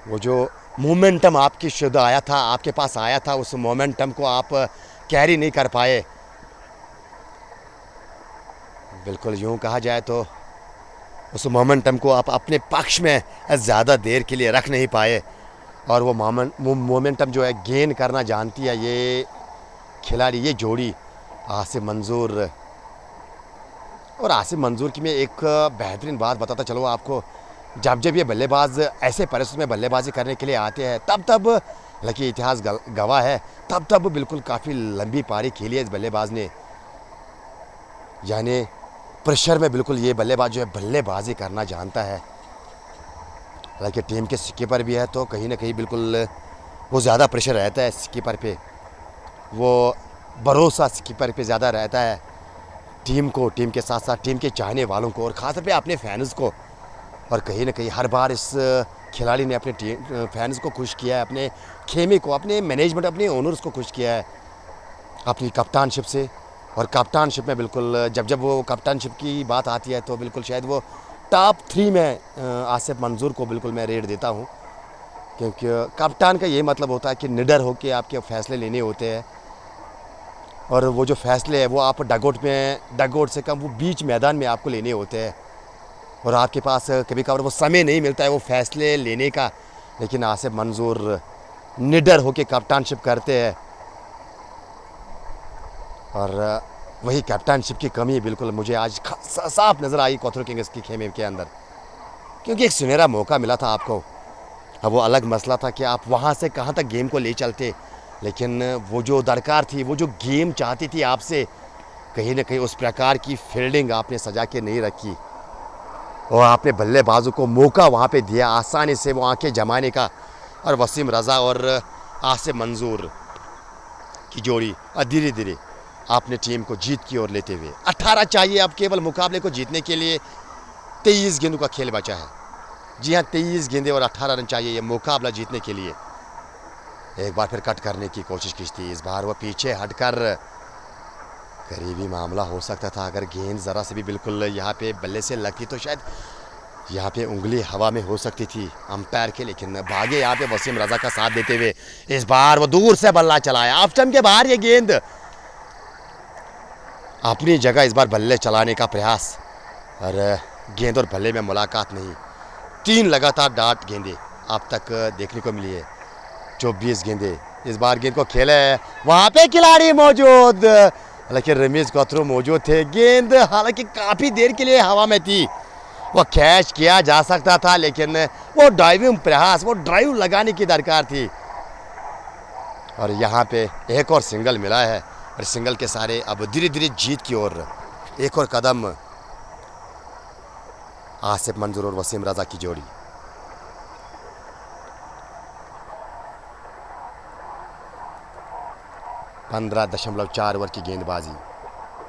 A: वो जो मोमेंटम आपकी शुद्ध आया था, आपके पास आया था, उस मोमेंटम को आप कैरी नहीं कर पाए। बिल्कुल यूँ कहा जाए तो उस मोमेंटम को आप अपने पक्ष में ज़्यादा देर के लिए रख नहीं पाए, और वो मोमेंटम जो है गेन करना जानती है ये खिलाड़ी, ये जोड़ी आसिफ मंजूर। और आसिफ मंजूर की मैं एक बेहतरीन बात बताता चलो आपको, जब ये बल्लेबाज ऐसे परिस्थिति में बल्लेबाजी करने के लिए आते हैं तब हालांकि इतिहास गवाह है, तब बिल्कुल काफ़ी लंबी पारी खेली है इस बल्लेबाज ने, यानी प्रेशर में बिल्कुल ये बल्लेबाज जो है बल्लेबाजी करना जानता है। हालांकि टीम के स्कीपर भी है तो कहीं ना कहीं बिल्कुल वो ज़्यादा प्रेशर रहता है स्कीपर पे, वो भरोसा स्कीपर पे ज़्यादा रहता है टीम को, टीम के साथ साथ टीम के चाहने वालों को, और ख़ासतौर पे अपने फैंस को। और कहीं ना कहीं हर बार इस खिलाड़ी ने अपने टीम फैंस को खुश किया है, अपने खेमे को, अपने मैनेजमेंट, अपने ओनर्स को खुश किया है अपनी कप्तानशिप से। और कप्तानशिप में बिल्कुल जब वो कप्तानशिप की बात आती है तो बिल्कुल शायद वो टॉप 3 में आसिफ मंजूर को बिल्कुल मैं रेट देता हूँ, क्योंकि कप्तान का ये मतलब होता है कि निडर होकर आपके फैसले लेने होते हैं, और वो जो फैसले है वो आप डगआउट से कम वो बीच मैदान में आपको लेने होते हैं, और आपके पास कभी कभार वो समय नहीं मिलता है वो फैसले लेने का। लेकिन आसिफ मंजूर निडर होकर कप्तानशिप करते हैं, और वही कप्तानशिप की कमी बिल्कुल मुझे आज साफ नज़र आई कोथरू किंग्स की खेमे के अंदर, क्योंकि एक सुनहरा मौका मिला था आपको। अब वो अलग मसला था कि आप वहाँ से कहाँ तक गेम को ले चलते, लेकिन वो जो दरकार थी, वो जो गेम चाहती थी आपसे, कहीं ना कहीं उस प्रकार की फील्डिंग आपने सजा के नहीं रखी, और आपने बल्लेबाजों को मौका वहाँ पे दिया आसानी से वो आंखें जमाने का। और वसीम रज़ा और आसिफ मंजूर की जोड़ी धीरे धीरे आपने टीम को जीत की ओर लेते हुए 18 चाहिए अब केवल मुकाबले को जीतने के लिए। 23 गेंदों का खेल बचा है। जी हाँ, 23 गेंदें और 18 रन चाहिए ये मुकाबला जीतने के लिए। एक बार फिर कट करने की कोशिश की थी, इस बार वो पीछे हटकर, करीबी मामला हो सकता था। अगर गेंद ज़रा से भी बिल्कुल यहाँ पे बल्ले से लगती तो शायद यहाँ पे उंगली हवा में हो सकती थी अंपायर के, लेकिन भागे यहाँ पे वसीम रज़ा का साथ देते हुए। इस बार वो दूर से बल्ला चलाया, ऑफ स्टंप के बाहर ये गेंद, अपनी जगह इस बार बल्ले चलाने का प्रयास, और गेंद और बल्ले में मुलाकात नहीं। 3 लगातार डार्ट गेंदें अब तक देखने को मिली है। 24 गेंदें इस बार गेंद को खेले है, वहाँ पे खिलाड़ी मौजूद, लेकिन रमीज कोथरू मौजूद थे। गेंद हालांकि काफ़ी देर के लिए हवा में थी, वो कैच किया जा सकता था, लेकिन वो डाइविंग प्रयास, वो ड्राइव लगाने की दरकार थी। और यहाँ पे एक और सिंगल मिला है, और सिंगल के सारे अब धीरे धीरे जीत की ओर एक और कदम। आसिफ मंजूर और वसीम रज़ा की जोड़ी। .4 ओवर की गेंदबाजी।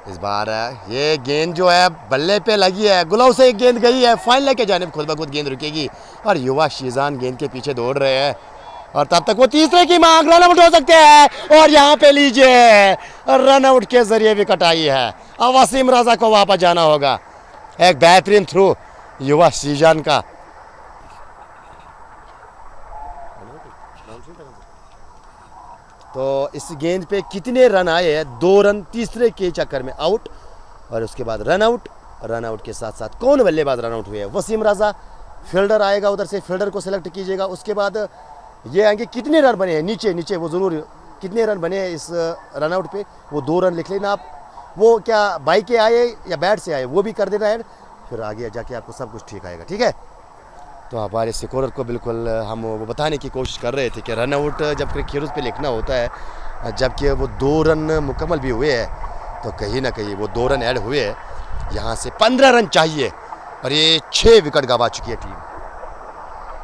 A: इस बार ये गेंद जो है बल्ले पे लगी है, गुलाव से एक गेंद गई है, फाइन लेके जानिब खुद ब खुद गेंद रुकेगी, और युवा शीजान गेंद के पीछे दौड़ रहे हैं, और तब तक वो तीसरे की मांग, रन आउट हो सकते हैं, और यहाँ पे लीजिए रन आउट के जरिए विकेट आई है। अब वसीम रज़ा को वापस जाना होगा। एक बेहतरीन थ्रू युवा शीजान का। तो इस गेंद पे कितने रन आए हैं? 2 रन तीसरे के चक्कर में आउट, और उसके बाद रन आउट के साथ साथ कौन बल्लेबाज रन आउट हुए हैं? वसीम रज़ा। फील्डर आएगा उधर से, फील्डर को सिलेक्ट कीजिएगा। उसके बाद ये आएंगे कितने रन बने हैं, नीचे वो ज़रूर कितने रन बने हैं इस रन आउट पे, वो 2 रन लिख लेना आप। वो क्या बाई के आए या बैट से आए वो भी कर देना है, फिर आगे जाके आपको सब कुछ ठीक आएगा। ठीक है, तो हमारे स्कोरर को बिल्कुल हम वो बताने की कोशिश कर रहे थे कि रन आउट जब क्रिकेट पे लिखना होता है, जबकि वो 2 रन मुकम्मल भी हुए हैं, तो कहीं ना कहीं वो 2 रन ऐड हुए हैं। यहाँ से 15 रन चाहिए, और ये 6 विकेट गंवा चुकी है टीम।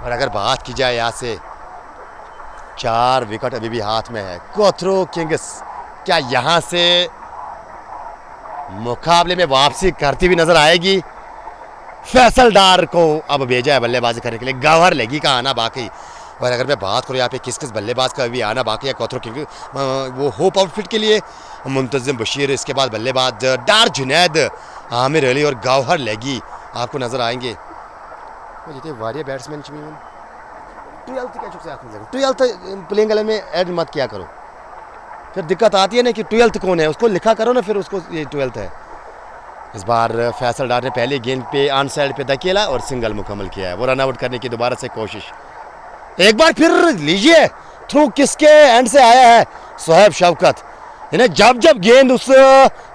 A: और अगर बात की जाए यहाँ से, 4 विकेट अभी भी हाथ में है। कोथरू किंग्स क्या यहाँ से मुकाबले में वापसी करती हुई नजर आएगी? फैसल डार को अब भेजा है बल्लेबाजी करने के लिए, गौहर लेगी का आना बाकी। और अगर मैं बात करूँ यहाँ पे किस किस बल्लेबाज का अभी आना बाकी है कोथरू किंग्स, वो होप आउटफिट के लिए मुंतजिम बशीर, इसके बाद बल्लेबाज डार जुनैद, आमिर अली और गौहर लेगी आपको नजर आएंगे। जितने वारियर बैट्समैन 12th प्लेइंग 11 में ऐड मत किया करो, फिर दिक्कत आती है ना कि 12th कौन है, उसको लिखा करो ना, फिर उसको ये 12th है। इस बार फैसल डार ने पहले गेंद पे ऑन साइड पे धकेला और सिंगल मुकम्मल किया है। वो रन आउट करने की दोबारा से कोशिश, एक बार फिर लीजिए थ्रू किसके एंड से आया है? सोहेब शौकत। जब जब गेंद उस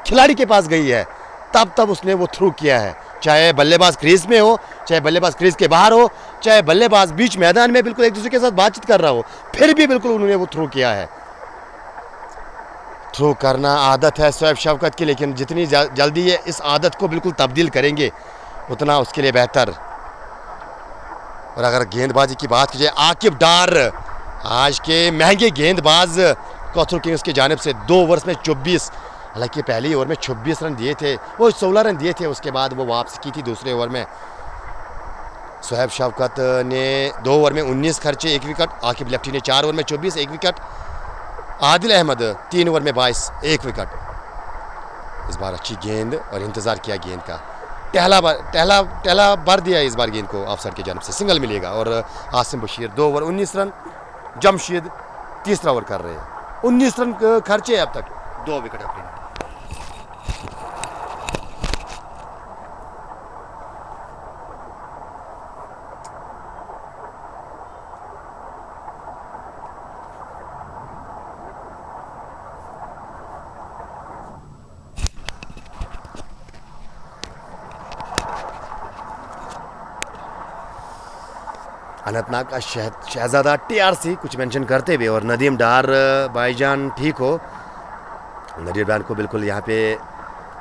A: खिलाड़ी के पास गई है तब तब उसने वो थ्रू किया है, चाहे बल्लेबाज क्रीज में हो, चाहे बल्लेबाज क्रीज के बाहर हो, चाहे बल्लेबाज बीच मैदान में बिल्कुल एक दूसरे के साथ बातचीत कर रहा हो, फिर भी बिल्कुल उन्होंने वो थ्रू किया है। थ्रू करना आदत है सोहेब शौकत की, लेकिन जितनी जल्दी ये इस आदत को बिल्कुल तब्दील करेंगे उतना उसके लिए बेहतर। और अगर गेंदबाजी की बात की जाए, आकिब डार आज के महंगे गेंदबाज कोथरू किंग्स की जानिब से 2 ओवर्स में 24, हालांकि पहली ओवर में 26 रन दिए थे, वो 16 रन दिए थे, उसके बाद वो वापसी की थी दूसरे ओवर में। सोहेब शौकत ने 2 ओवर में 19 खर्चे 1 विकेट, आकिब लेफ्टी ने 4 ओवर में 24 1 विकेट, आदिल अहमद 3 ओवर में 22 1 विकेट। इस बार अच्छी गेंद और इंतज़ार किया गेंद का, टहला भर दिया इस बार गेंद को ऑफ साइड की जानिब से, सिंगल मिलेगा। और आसिम बशीर 2 ओवर 19 रन, जमशेद तीसरा ओवर कर रहे हैं, 19 रन खर्चे अब तक, 2 विकेट अपनी। अनंतनाग का शहजादा टीआरसी कुछ मेंशन करते हुए और नदीम डार भाईजान ठीक हो, नदीम डार को बिल्कुल यहाँ पे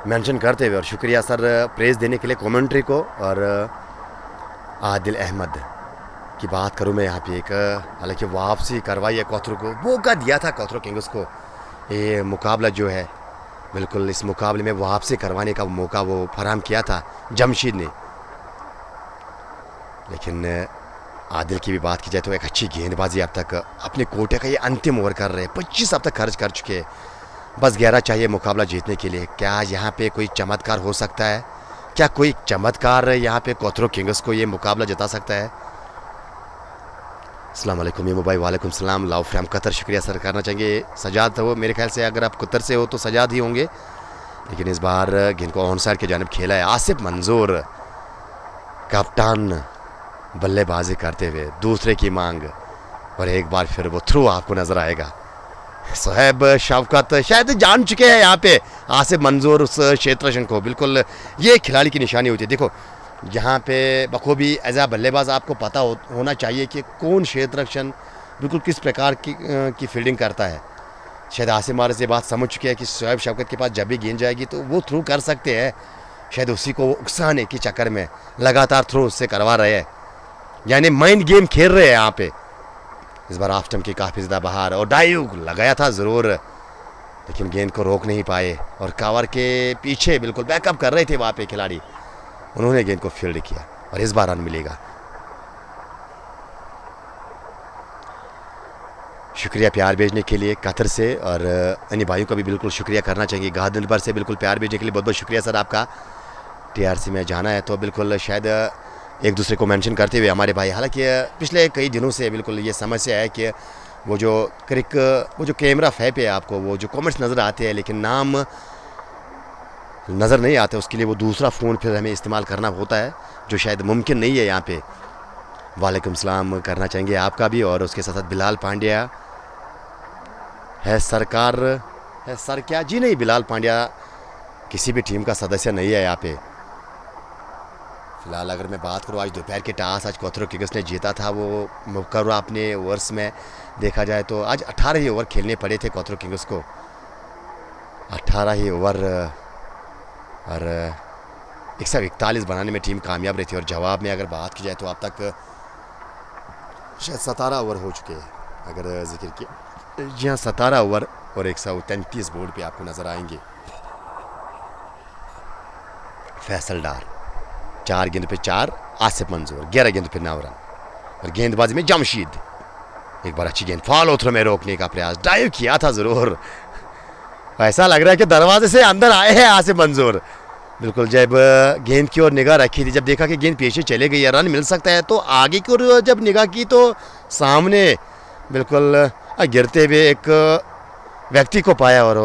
A: मेंशन करते हुए और शुक्रिया सर प्रेज देने के लिए कमेंट्री को। और आदिल अहमद की बात करूँ मैं यहाँ पे एक, हालांकि वापसी करवाई है कोथरू को, मौका दिया था कोथरू किंग्स को ये मुकाबला जो है, बिल्कुल इस मुकाबले में वापसी करवाने का मौका वो फराहम किया था जमशीद ने। लेकिन आदिल की भी बात की जाए तो एक अच्छी गेंदबाजी अब तक अपने कोटे का ये अंतिम ओवर कर रहे हैं, 25 अब तक खर्च कर चुके हैं, बस 11 चाहिए मुकाबला जीतने के लिए। क्या यहाँ पे कोई चमत्कार हो सकता है? क्या कोई चमत्कार यहाँ पे कोथरू किंग्स को ये मुकाबला जिता सकता है? अस्सलाम वालेकुम मीमू भाई। वालेकुम सलाम। लाव फ्रैम कतर, शुक्रिया सर करना चाहेंगे। सजाद हो मेरे ख्याल से, अगर आप कतर से हो तो सजाद ही होंगे, लेकिन इस बार गेंद को ऑन साइड की जानिब खेला है आसिफ मंजूर, कप्तान बल्लेबाजी करते हुए दूसरे की मांग, और एक बार फिर वो थ्रू आपको नजर आएगा। सोहेब शफकत शायद जान चुके हैं यहाँ पे आसिफ मंजूर उस क्षेत्र को, बिल्कुल ये खिलाड़ी की निशानी होती है। देखो यहाँ पे बखूबी एज आ बल्लेबाज आपको पता होना चाहिए कि कौन क्षेत्र बिल्कुल किस प्रकार की फील्डिंग करता है। शायद आसिफ मार से बात समझ चुके हैं कि सोहेब शफकत के पास जब भी गेंद जाएगी तो वो थ्रू कर सकते हैं, शायद उसी को उकसाने के चक्कर में लगातार थ्रू उससे करवा रहे हैं, यानी माइंड गेम खेल रहे हैं यहाँ पे। इस बार ऑफ स्टंप की काफ़ी ज़्यादा बाहर और डाइव लगाया था ज़रूर, लेकिन गेंद को रोक नहीं पाए और कवर के पीछे बिल्कुल बैकअप कर रहे थे वहाँ पे खिलाड़ी, उन्होंने गेंद को फील्ड किया और इस बार रन मिलेगा। शुक्रिया प्यार भेजने के लिए कतर से, और अन्य भाइयों का भी बिल्कुल शुक्रिया करना चाहिए गाजियाबाद से, बिल्कुल प्यार भेजने के लिए बहुत बहुत शुक्रिया सर आपका। टीआरसी में जाना है तो बिल्कुल शायद एक दूसरे को मेंशन करते हुए हमारे भाई, हालांकि पिछले कई दिनों से बिल्कुल ये समस्या है कि वो जो कैमरा फै पे आपको वो जो कमेंट्स नज़र आते हैं लेकिन नाम नज़र नहीं आते, उसके लिए वो दूसरा फ़ोन फिर हमें इस्तेमाल करना होता है, जो शायद मुमकिन नहीं है यहाँ पे। वालेकुम सलाम करना चाहेंगे आपका भी, और उसके साथ साथ बिलाल पांड्या है सरकार है सर क्या जी, नहीं बिलाल पांड्या किसी भी टीम का सदस्य नहीं है यहाँ पे फिलहाल। अगर मैं बात करूँ आज दोपहर के टास आज कोथरू किंग्स ने जीता था, वो मुकर्रा अपने ओवर्स में देखा जाए तो आज 18 ही ओवर खेलने पड़े थे कोथरू किंग्स को, 18 ही ओवर, और 141 बनाने में टीम कामयाब रही थी। और जवाब में अगर बात की जाए तो अब तक शायद 17 ओवर हो चुके हैं, अगर जिक्र किया जी हाँ 17 ओवर और 133 बोर्ड पे आपको नज़र आएंगे। फैसल डार 4 गेंद पे 4, आसिफ मंजूर 11 गेंद पे 9 रन, और गेंदबाजी में जमशीद एक बार अच्छी गेंद फॉलो थ्रो में रोकने का प्रयास, डाइव किया था ज़रूर, ऐसा लग रहा है कि दरवाजे से अंदर आए हैं आसिफ मंजूर। बिल्कुल जब गेंद की ओर निगाह रखी थी, जब देखा कि गेंद पीछे चले गई है, रन मिल सकता है, तो आगे की ओर जब निगाह की तो सामने बिल्कुल गिरते हुए एक व्यक्ति को पाया और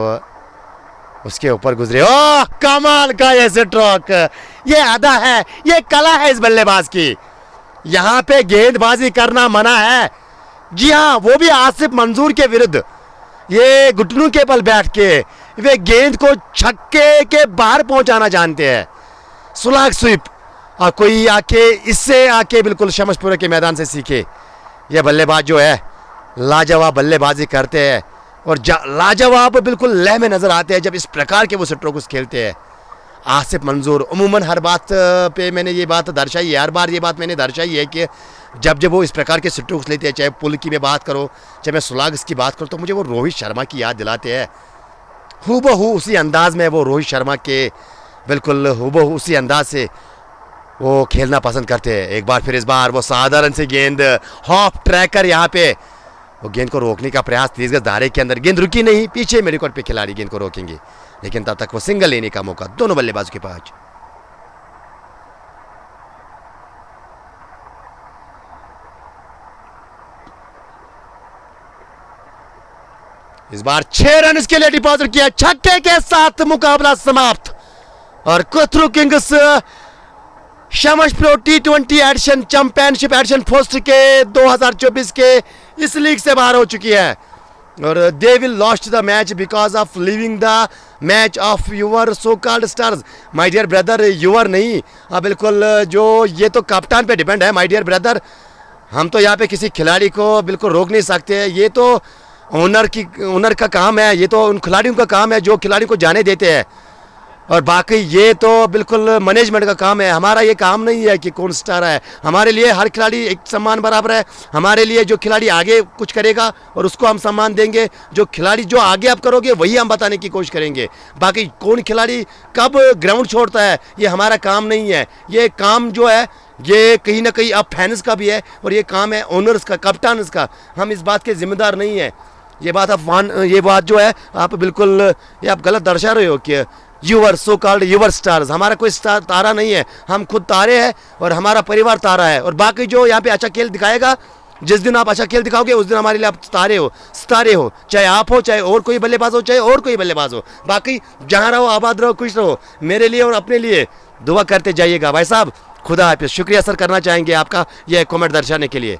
A: उसके ऊपर गुजरे। ओह कमाल का ये स्ट्रोक, ये अदा है, ये कला है इस बल्लेबाज की, यहाँ पे गेंदबाजी करना मना है। जी हाँ, वो भी आसिफ मंजूर के विरुद्ध, ये घुटनों के बल बैठ के वे गेंद को छक्के के बाहर पहुंचाना जानते हैं, सुलाग स्वीप, और कोई आके इससे आके बिल्कुल शमशपुरा के मैदान से सीखे। ये बल्लेबाज जो है लाजवाब बल्लेबाजी करते हैं और लाजवाब बिल्कुल लय में नजर आते हैं जब इस प्रकार के वो स्ट्रोक्स खेलते हैं। आसिफ मंजूर उमूमन हर बात पे मैंने ये बात दर्शाई है, हर बार ये बात मैंने दर्शाई है कि जब वो इस प्रकार के स्ट्रोक्स लेते हैं, चाहे पुल की मैं बात करो, चाहे मैं सुलाग्स की बात करूँ, तो मुझे वो रोहित शर्मा की याद दिलाते हैं। हूबहू उसी अंदाज में वो रोहित शर्मा के बिल्कुल हूबहू उसी अंदाज से वो खेलना पसंद करते हैं। एक बार फिर इस बार वो साधारण से गेंद हॉफ ट्रैकर यहाँ पे वो गेंद को रोकने का प्रयास, 30 गज दायरे के अंदर गेंद रुकी नहीं, पीछे मेरे कोर्ट पे खिलाड़ी गेंद को रोकेंगे, लेकिन तब तक वो सिंगल लेने का मौका दोनों बल्लेबाजों के पास। इस बार 6 रन के लिए डिपॉजिट किया, छक्के के साथ मुकाबला समाप्त। और कोथरू किंग्स शमश Pro T20 edition championship edition first के 2024 के इस लीग से बाहर हो चुकी है। और they will lost the match because of living the match of your so called stars. My dear brother, your नहीं, बिल्कुल जो ये तो कप्तान पे डिपेंड है माय डियर ब्रदर। हम तो यहाँ पे किसी खिलाड़ी को बिल्कुल रोक नहीं सकते, ये तो ओनर का काम है, ये तो उन खिलाड़ियों का काम है जो खिलाड़ी को जाने देते हैं। और बाकी ये तो बिल्कुल मैनेजमेंट का काम है, हमारा ये काम नहीं है कि कौन स्टार है। हमारे लिए हर खिलाड़ी एक सम्मान बराबर है। हमारे लिए जो खिलाड़ी आगे कुछ करेगा और उसको हम सम्मान देंगे, जो खिलाड़ी जो आगे आप करोगे वही हम बताने की कोशिश करेंगे। बाकी कौन खिलाड़ी कब ग्राउंड छोड़ता है ये हमारा काम नहीं है। ये काम जो है ये कहीं ना कहीं अब फैंस का भी है और ये काम है ओनर्स का, कप्तान का। हम इस बात के जिम्मेदार नहीं है। ये बात जो है आप बिल्कुल ये आप गलत दर्शा रहे हो कि your so called your stars. हमारा कोई स्टार तारा नहीं है, हम खुद तारे हैं और हमारा परिवार तारा है। और बाकी जो यहाँ पे अच्छा खेल दिखाएगा, जिस दिन आप अच्छा खेल दिखाओगे उस दिन हमारे लिए आप तारे हो, सितारे हो, चाहे आप हो चाहे और कोई बल्लेबाज हो चाहे और कोई बल्लेबाज हो। बाकी जहाँ रहो आबाद रहो, खुश रहो। मेरे लिए और अपने लिए दुआ करते जाइएगा। भाई साहब खुदा हाफिज़। शुक्रिया सर करना चाहेंगे आपका यह कमेंट दर्शाने के लिए।